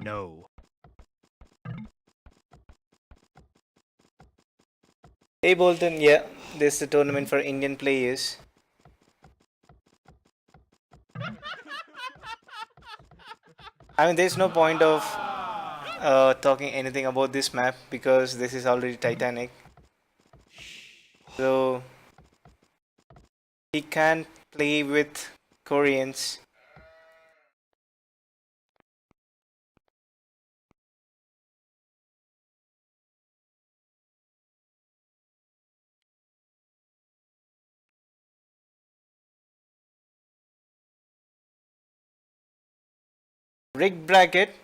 No. Hey Bolton. Yeah, this is the tournament for Indian players. I mean, there's no point of talking anything about this map because this is already Titanic. So he can't play with Koreans. Rigged bracket.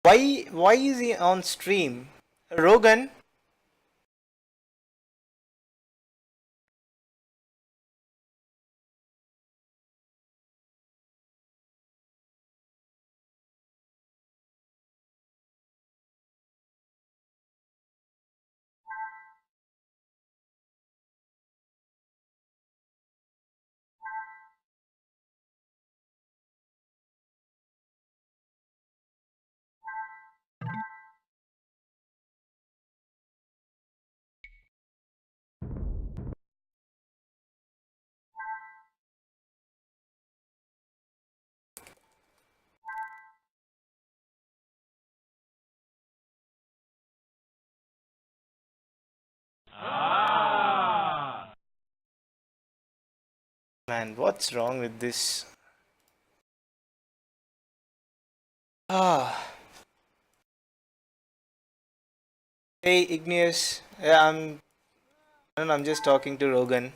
Why is he on stream? Rogan. Man, what's wrong with this? Ah, hey Igneous. Yeah, I'm just talking to Rogan.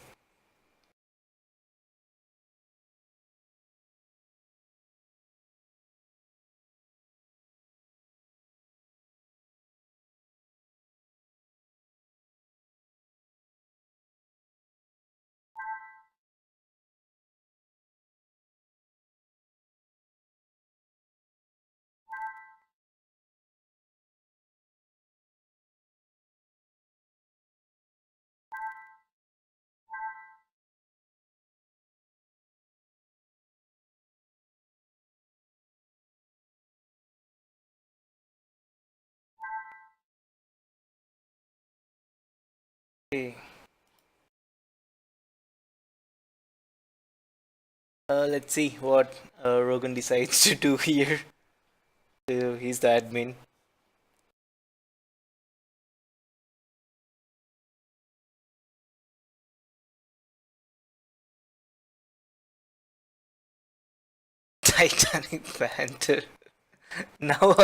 Hey, let's see what Rogan decides to do here. He's the admin. Titanic Panther. Now,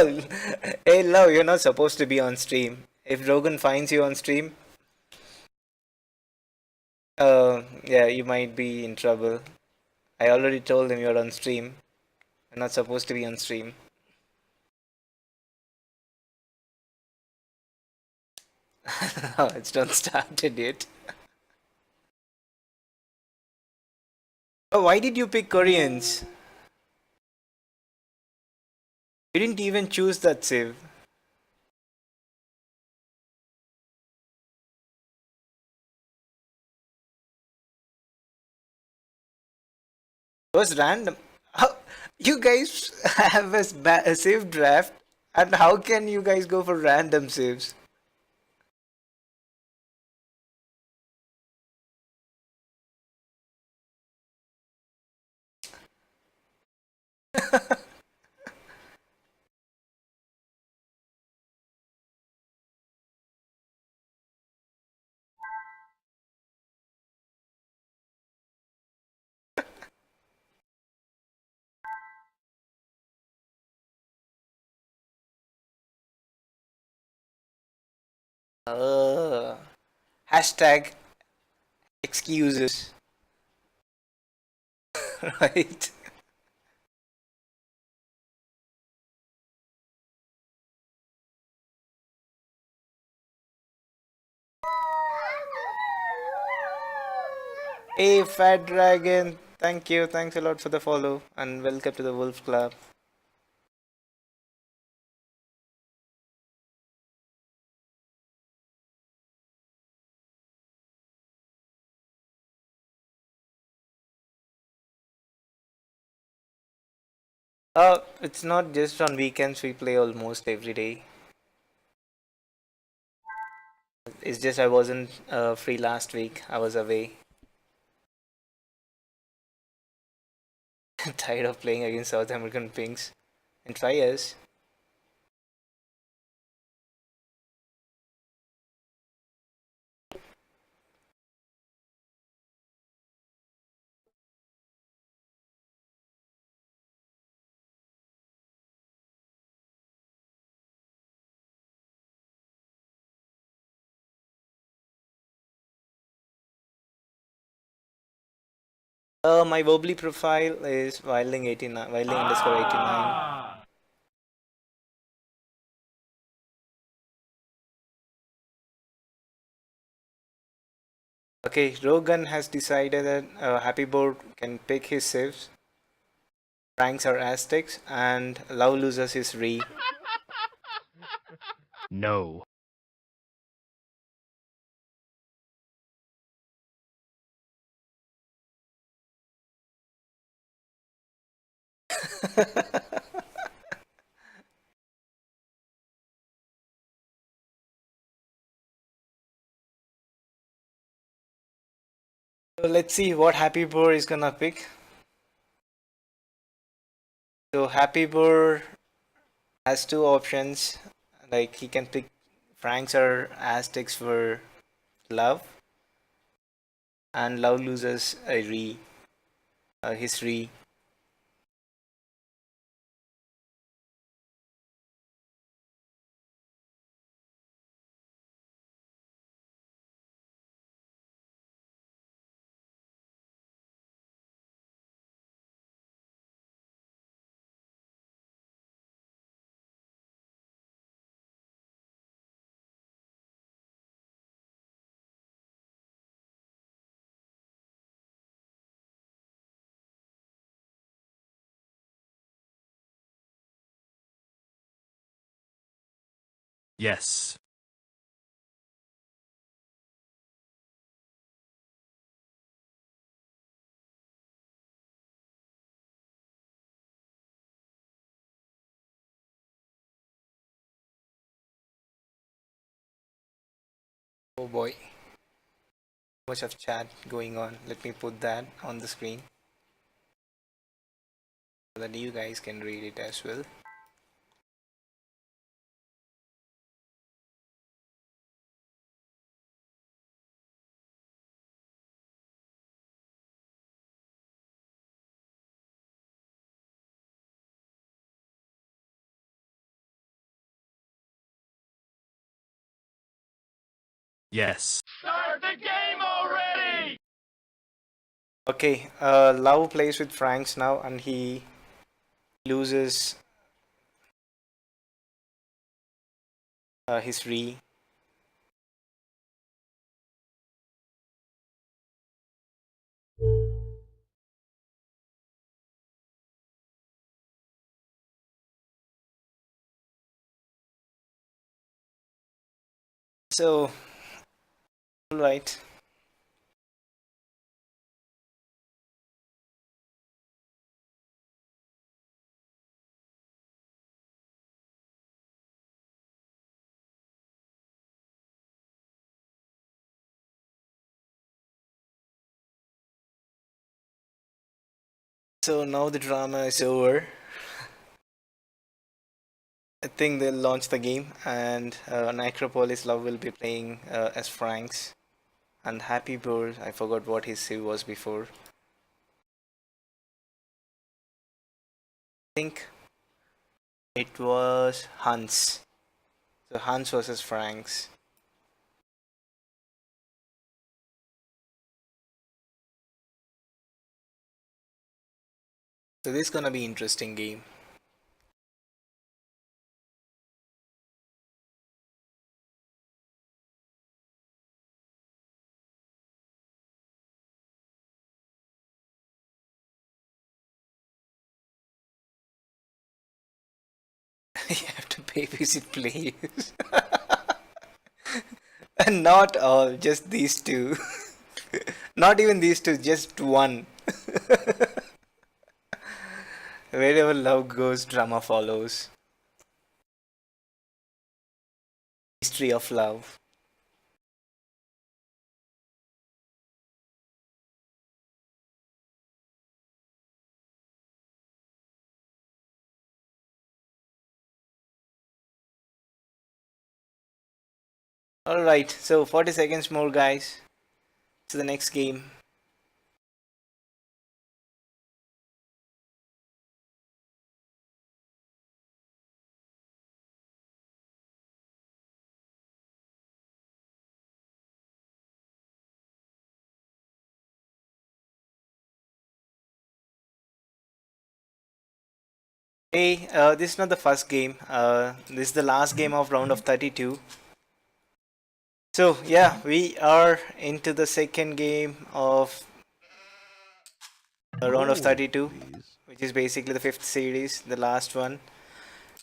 hey, love, you're not supposed to be on stream. If Rogan finds you on stream, yeah, you might be in trouble. I already told him you're on stream. You're not supposed to be on stream. No, it's not started yet. Oh, why did you pick Koreans? You didn't even choose that civ. It was random. How you guys have a civ draft, and how can you guys go for random civs? Uh, hashtag excuses, right? Hey, Fat Dragon, thank you, thanks a lot for the follow, and welcome to the Wolf Club. It's not just on weekends, we play almost every day. It's just I wasn't free last week, I was away. Tired of playing against South American pings. And try us. My Wobbly profile is wilding89, wilding underscore 89. Okay, Rogan has decided that HappyBoar can pick his civs, ranks are Aztecs, and Love loses his Re. No. So let's see what HappyBoar is gonna pick. So HappyBoar has two options. Like he can pick Franks or Aztecs for Love, and Love loses a Re. history. Yes. Oh boy, much of chat going on. Let me put that on the screen so that you guys can read it as well. Yes. Start the game already! Okay, Love plays with Franks now, and he loses his re. So, alright. So now the drama is over. I think they'll launch the game, and on Acropolis, Love will be playing as Franks. And ABBAABBAAB, I forgot what his civ was before. I think it was Hans. So Hans versus Franks. So this is gonna be interesting game. You have to babysit players. And not all, just these two. Not even these two, just one. Wherever love goes, drama follows. History of love. Alright, so 40 seconds more, guys, to the next game. Hey, this is not the first game. This is the last game of round of 32. So yeah, we are into the second game of round of 32, which is basically the fifth series, the last one.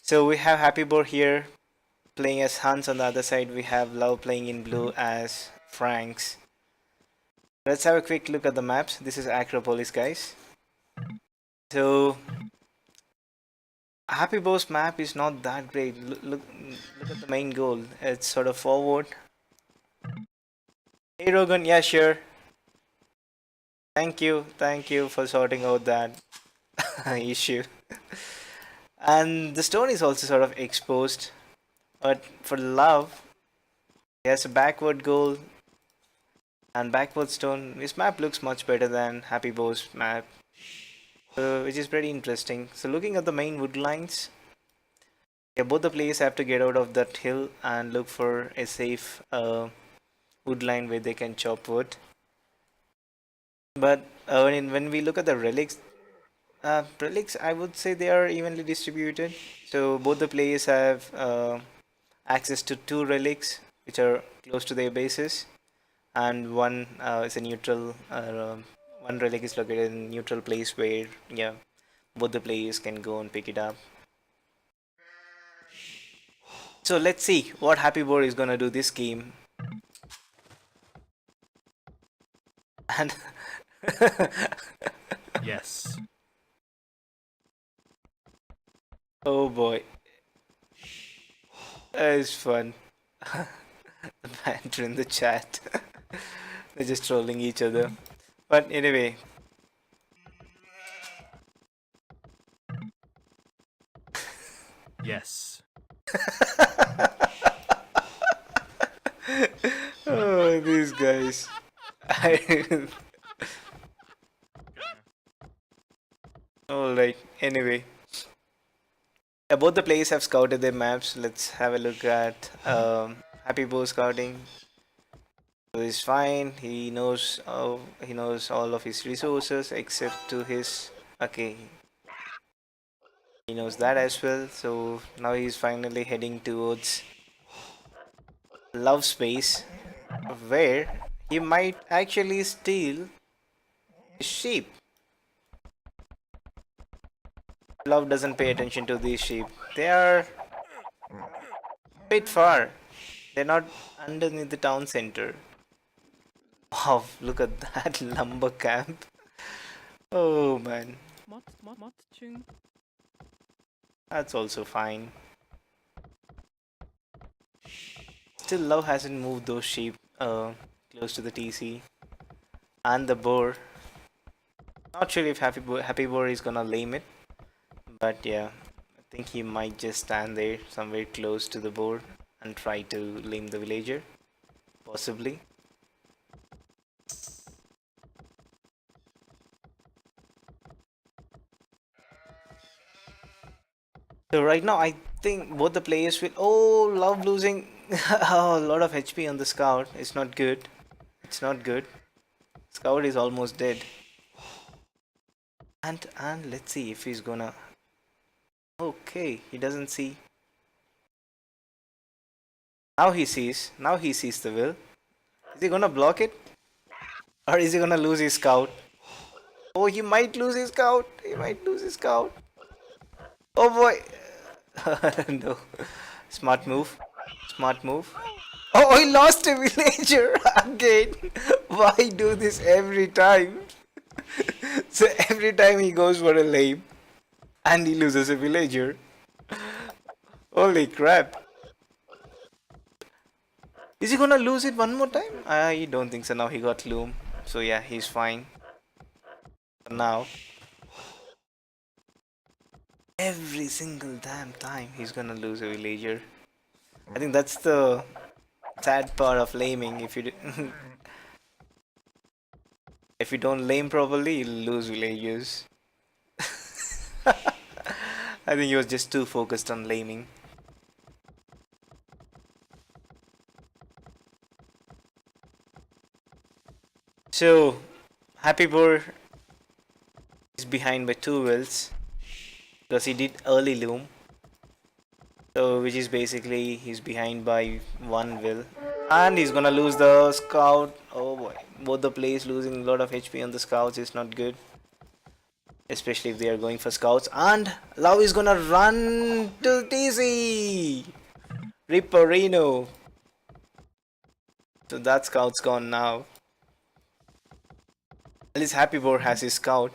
So we have ABBAABBAAB here playing as Hans. On the other side, we have Love playing in blue as Franks. Let's have a quick look at the maps. This is Acropolis, guys. So ABBAABBAAB's map is not that great. Look at the main goal. It's sort of forward. Hey Rogan, yeah, sure. Thank you for sorting out that issue. And the stone is also sort of exposed. But for Love, he has a backward goal and backward stone. His map looks much better than ABBAABBAAB's map. which is pretty interesting. So looking at the main wood lines, yeah, both the players have to get out of that hill and look for a safe wood line where they can chop wood. But when we look at the relics, I would say they are evenly distributed. So both the players have access to two relics, which are close to their bases, and one is a neutral. One relic is located in a neutral place where, yeah, both the players can go and pick it up. So let's see what Happy Boar is gonna do this game. And Yes. oh boy, that is fun. The banter in the chat. They're just trolling each other. But anyway, Yes. oh, these guys. Alright, anyway. Both the players have scouted their maps. Let's have a look at Happy Boar scouting. So he's fine. He knows all of his resources except to his. Okay, he knows that as well. So now he's finally heading towards Love Space, where he might actually steal his sheep. Love doesn't pay attention to these sheep. They are a bit far. They're not underneath the town center. Wow, look at that lumber camp. Oh man, that's also fine. Still, Love hasn't moved those sheep close to the TC. And the boar. Not sure if Happy Boar is gonna lame it. But yeah, I think he might just stand there somewhere close to the boar and try to lame the villager. Possibly. So right now I think both the players will... Oh, Love losing a lot of HP on the scout. It's not good. It's not good. Scout is almost dead. And let's see if he's gonna... Okay, he doesn't see. Now he sees. Now he sees the will. Is he gonna block it? Or is he gonna lose his scout? Oh, he might lose his scout. He might lose his scout. Oh boy. No. Smart move. Smart move. Oh, he lost a villager again. Why do this every time? So every time he goes for a lame and he loses a villager. Holy crap. Is he gonna lose it one more time? I don't think so. Now he got loom. So yeah, he's fine. Now every single damn time he's gonna lose a villager. I think that's the sad part of laming. If you if you don't lame properly, you'll lose villagers. I think he was just too focused on laming. So Happy Boar is behind by 2 wills because he did early loom. So which is basically he's behind by 1 will. And he's gonna lose the scout. Oh boy. Both the players losing a lot of HP on the scouts is not good. Especially if they are going for scouts. And Love is gonna run to TC. Ripperino. So that scout's gone now. At least Happy Boar has his scout.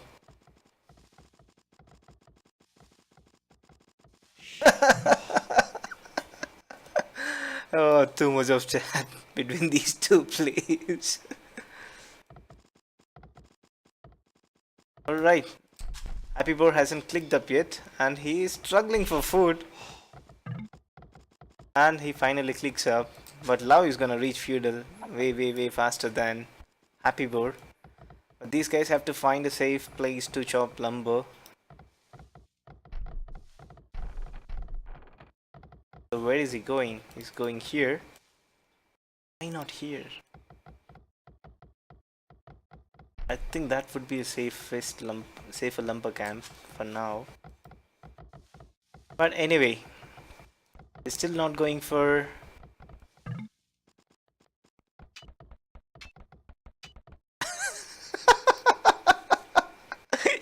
Oh, too much of chat between these two players. Alright. Happy Boar hasn't clicked up yet and he is struggling for food. And he finally clicks up. But Love is gonna reach feudal way faster than Happy Boar. But These guys have to find a safe place to chop lumber. So where is he going? He's going here. Why not here? I think that would be a safer lumber camp for now. But anyway, he's still not going for.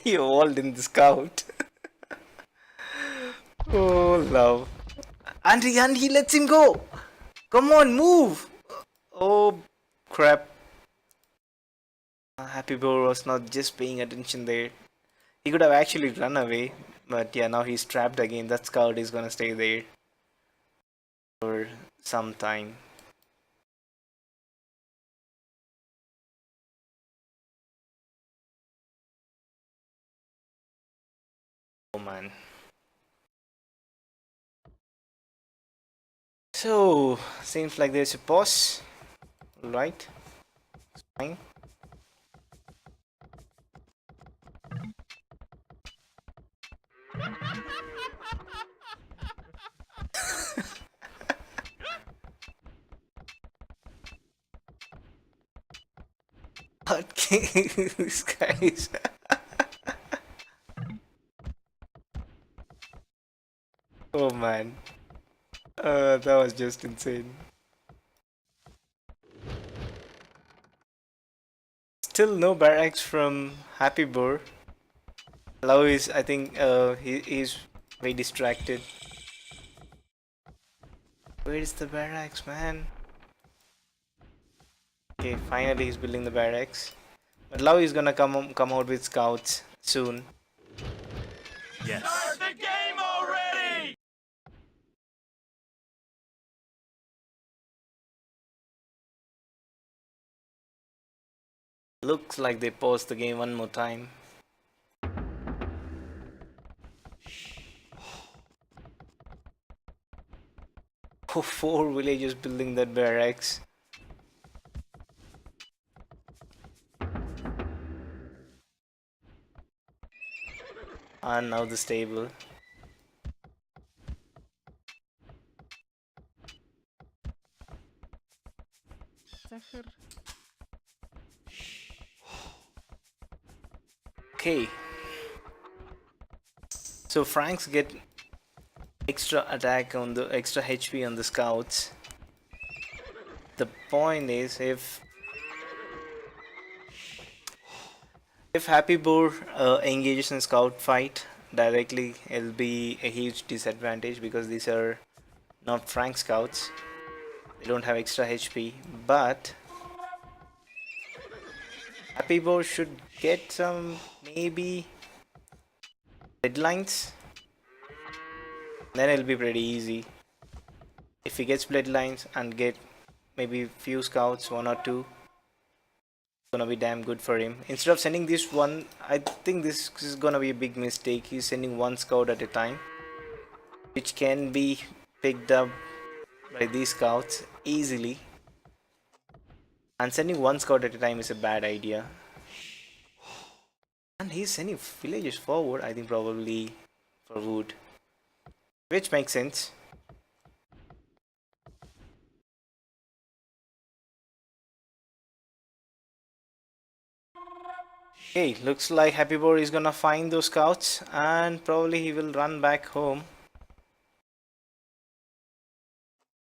He evolved in the scout. Oh, love. And he lets him go. Come on, move. Oh, crap. Happy Boar was not just paying attention there. He could have actually run away. But yeah, now he's trapped again. That scout is gonna stay there for some time. Oh man. So, seems like there's a pause. Right? Fine. Okay, these guys. Oh man. That was just insane. Still no barracks from Happy Boar. Lau is, I think, he's very distracted. Where is the barracks, man? Okay, finally he's building the barracks. But Lau is gonna come out with scouts soon. Yes. Start the game already! Looks like they paused the game one more time. Oh, 4 villagers building that barracks. And now the stable. Okay. So Franks get extra attack on the extra HP on the scouts. The point is if Happy Boar engages in scout fight directly, it'll be a huge disadvantage because these are not Frank scouts. They don't have extra HP, but Happy Boar should get some maybe bloodlines. Then it'll be pretty easy. If he gets bloodlines and get maybe few scouts, 1 or 2, it's gonna be damn good for him. Instead of sending this one, I think this is gonna be a big mistake. He's sending 1 scout at a time, which can be picked up by these scouts easily. And sending 1 scout at a time is a bad idea. And he's sending villagers forward, I think probably for wood. Which makes sense. Okay, looks like Happy Boar is gonna find those scouts and probably he will run back home.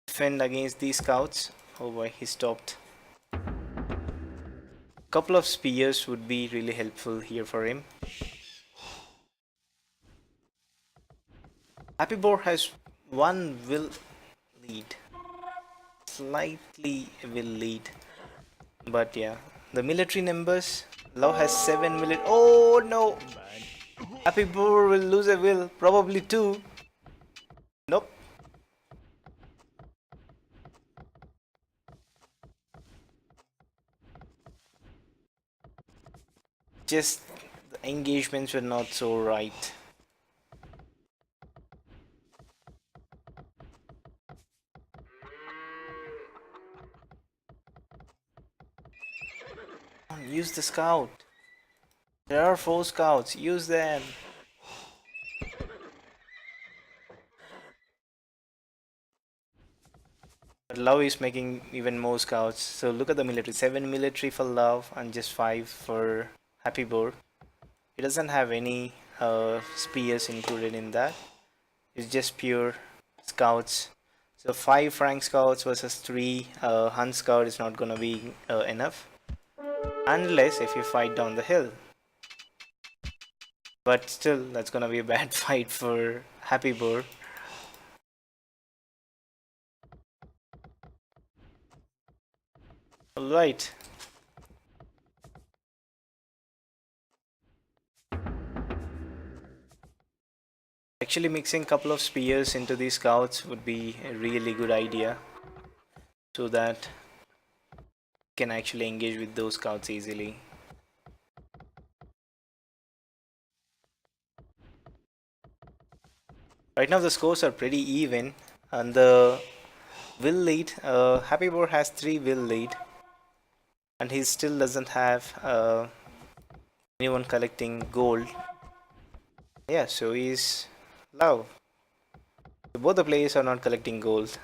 Defend against these scouts. Oh boy, he stopped. Couple of spears would be really helpful here for him. Happy Boar has 1 will lead. Slightly will lead. But yeah, the military numbers. Love has 7 military. Oh no! Happy Boar will lose a will. Probably 2. Nope. Just the engagements were not so right. Use the scout. There are 4 scouts. Use them. But Love is making even more scouts. So look at the military. 7 military for Love and just 5 for Happy Boar. He doesn't have any spears included in that. It's just pure scouts. So 5 Frank scouts versus 3 Hunt scout is not gonna be enough. Unless if you fight down the hill. But still, that's gonna be a bad fight for Happy Boar. Alright. Actually mixing a couple of spears into these scouts would be a really good idea. So that you can actually engage with those scouts easily. Right now the scores are pretty even. And the will lead, Happy Boar has 3 will lead. And he still doesn't have anyone collecting gold. Yeah, so he's Love. Both the players are not collecting gold.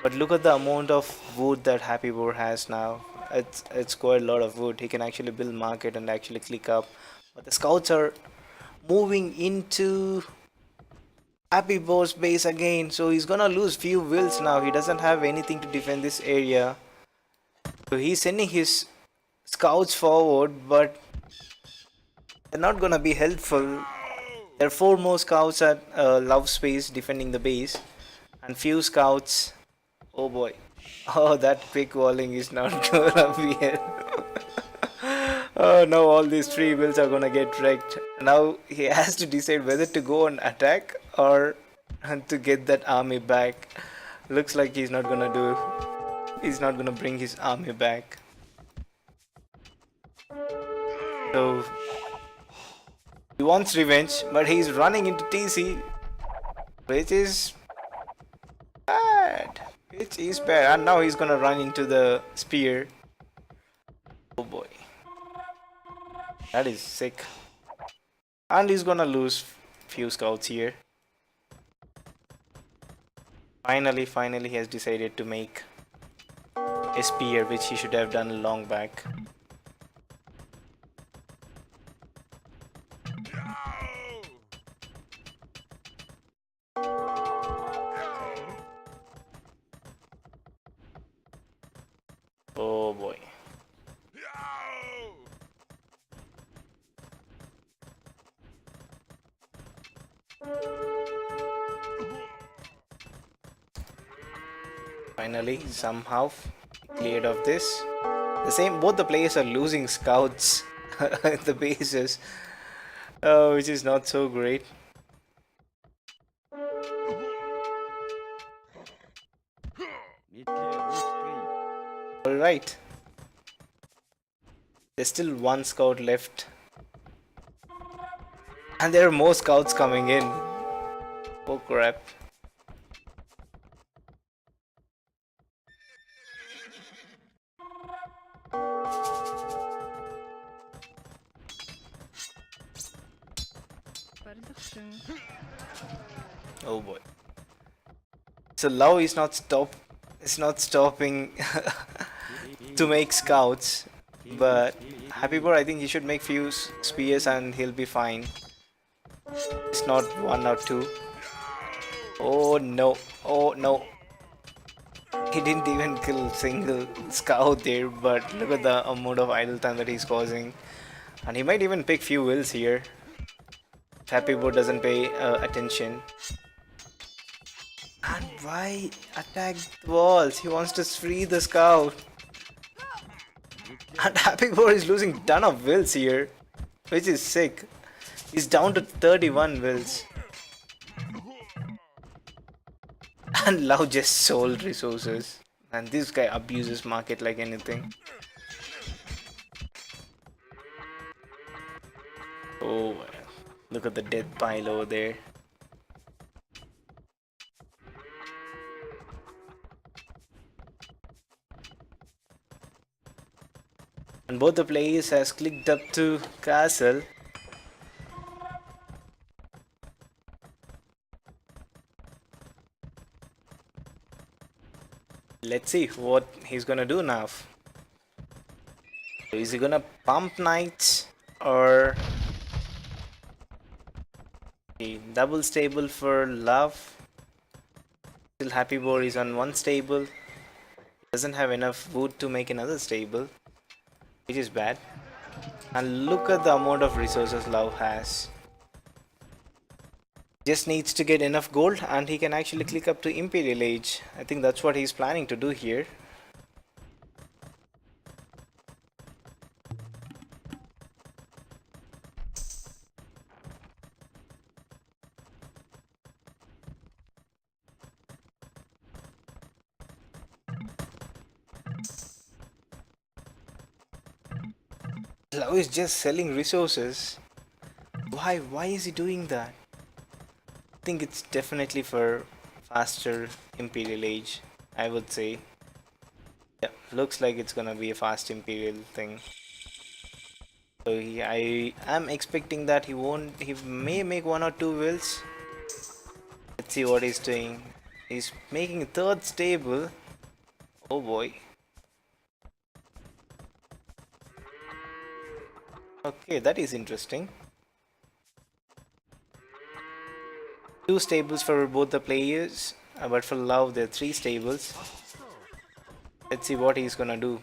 But look at the amount of wood that Happy Boar has now. It's quite a lot of wood. He can actually build market and actually click up. But the scouts are moving into Happy Boar's base again. So he's gonna lose few wills now. He doesn't have anything to defend this area. So he's sending his scouts forward, but they're not gonna be helpful. There are 4 more scouts at Love Space defending the base, and few scouts. Oh boy. Oh, that quick walling is not gonna be helpful. Oh no, all these 3 wills are gonna get wrecked. Now he has to decide whether to go and attack or to get that army back. Looks like he's not gonna do. He's not gonna bring his army back. So he wants revenge, but he's running into TC, which is bad. Which is bad. And now he's gonna run into the spear. Oh boy. That is sick. And he's gonna lose few scouts here. Finally he has decided to make a spear, which he should have done long back. Oh boy. Finally, somehow cleared of this. Both the players are losing scouts at the bases, which is not so great. Alright. There's still 1 scout left. And there are more scouts coming in. Oh crap. Oh boy. So Love is not stopping to make scouts, but Happy Boar, I think he should make few spears and he'll be fine. It's not 1 or 2. Oh no. Oh no. He didn't even kill single scout there, but look at the amount of idle time that he's causing. And he might even pick few wills here. Happy Boar doesn't pay attention. And why attack the walls? He wants to free the scout. And Happy Boar is losing ton of wills here, which is sick. He's down to 31 wills. And Love just sold resources. And this guy abuses market like anything. Oh, look at the death pile over there. And And both the players has clicked up to castle. Let's see what he's gonna do now. So is he gonna pump knights or a double stable for love? Still HappyBoar is on one stable. Doesn't have enough wood to make another stable, which is bad. And look at the amount of resources love has. Just needs to get enough gold and he can actually click up to Imperial Age. I think that's what he's planning to do here. Love is just selling resources. Why is he doing that? I think it's definitely for faster Imperial Age, I would say. Yeah, looks like it's gonna be a fast Imperial thing. So I am expecting that he may make one or two wills. Let's see what he's doing. He's making a third stable. Oh boy. Okay, that is interesting. Two stables for both the players, but for love there are three stables. Let's see what he's gonna do.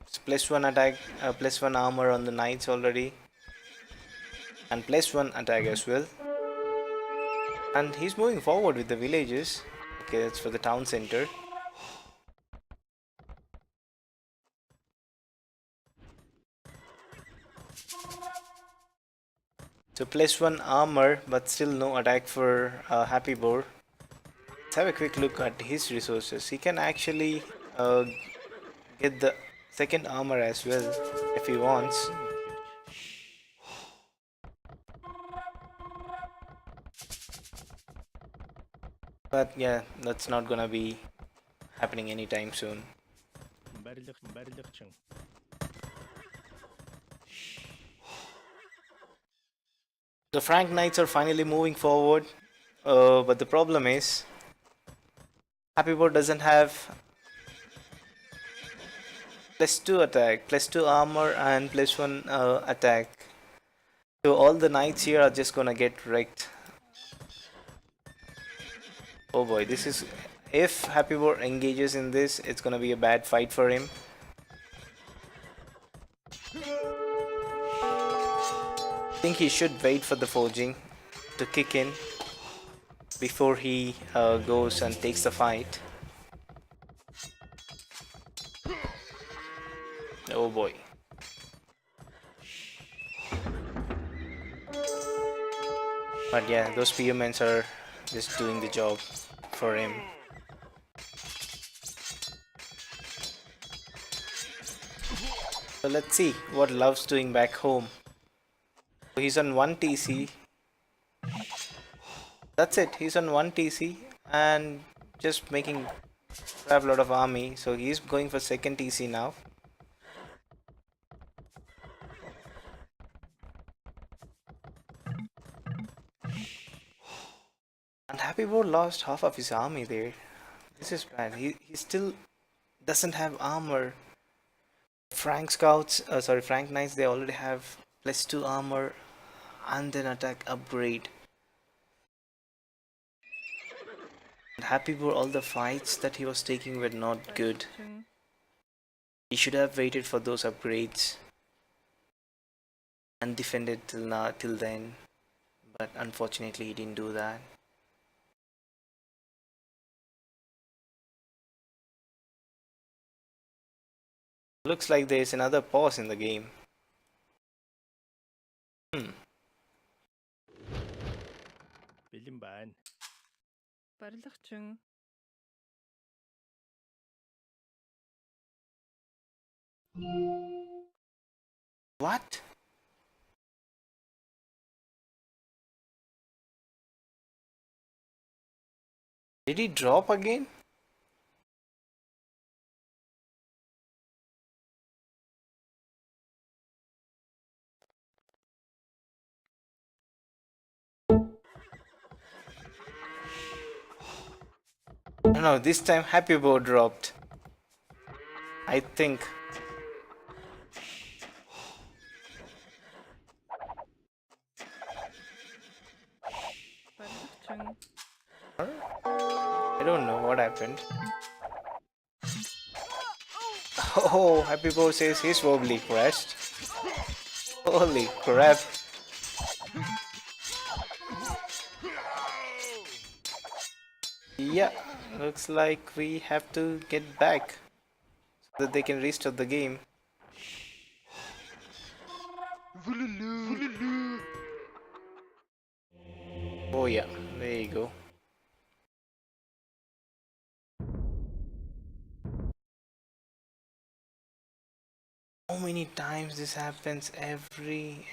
It's +1 attack, +1 armor on the knights already, and +1 attack as well. And he's moving forward with the villages. Okay, that's for the town center. So +1 armor, but still no attack for HappyBoar. Let's have a quick look at his resources. He can actually get the second armor as well if he wants. But yeah, that's not gonna be happening anytime soon. The Frank Knights are finally moving forward, but the problem is HappyBoar doesn't have +2 attack, +2 armor, and +1 attack. So all the knights here are just gonna get wrecked. Oh boy, this is... If HappyBoar engages in this, it's gonna be a bad fight for him. I think he should wait for the forging to kick in before he goes and takes the fight. Oh boy. But yeah, those spearmen are just doing the job for him. So let's see what Love's doing back home. So he's on 1 TC. That's it, he's on 1 TC and just making crap lot of army. So he's going for second TC now. And HappyBoar lost half of his army there. This is bad. He still doesn't have armor. Frank scouts, Frank knights, they already have +2 armor and then attack upgrade. And HappyBoar, all the fights that he was taking were not good. He should have waited for those upgrades and defended till then, but unfortunately he didn't do that. Looks like there's another pause in the game. Bэлэн байна. Барилгачин. What? Did he drop again? No, this time HappyBoar dropped. I think. I don't know what happened. Oh, HappyBoar says his wobbly crashed. Holy crap. Yeah, looks like we have to get back so that they can restart the game. Oh yeah, there you go. How many times this happens every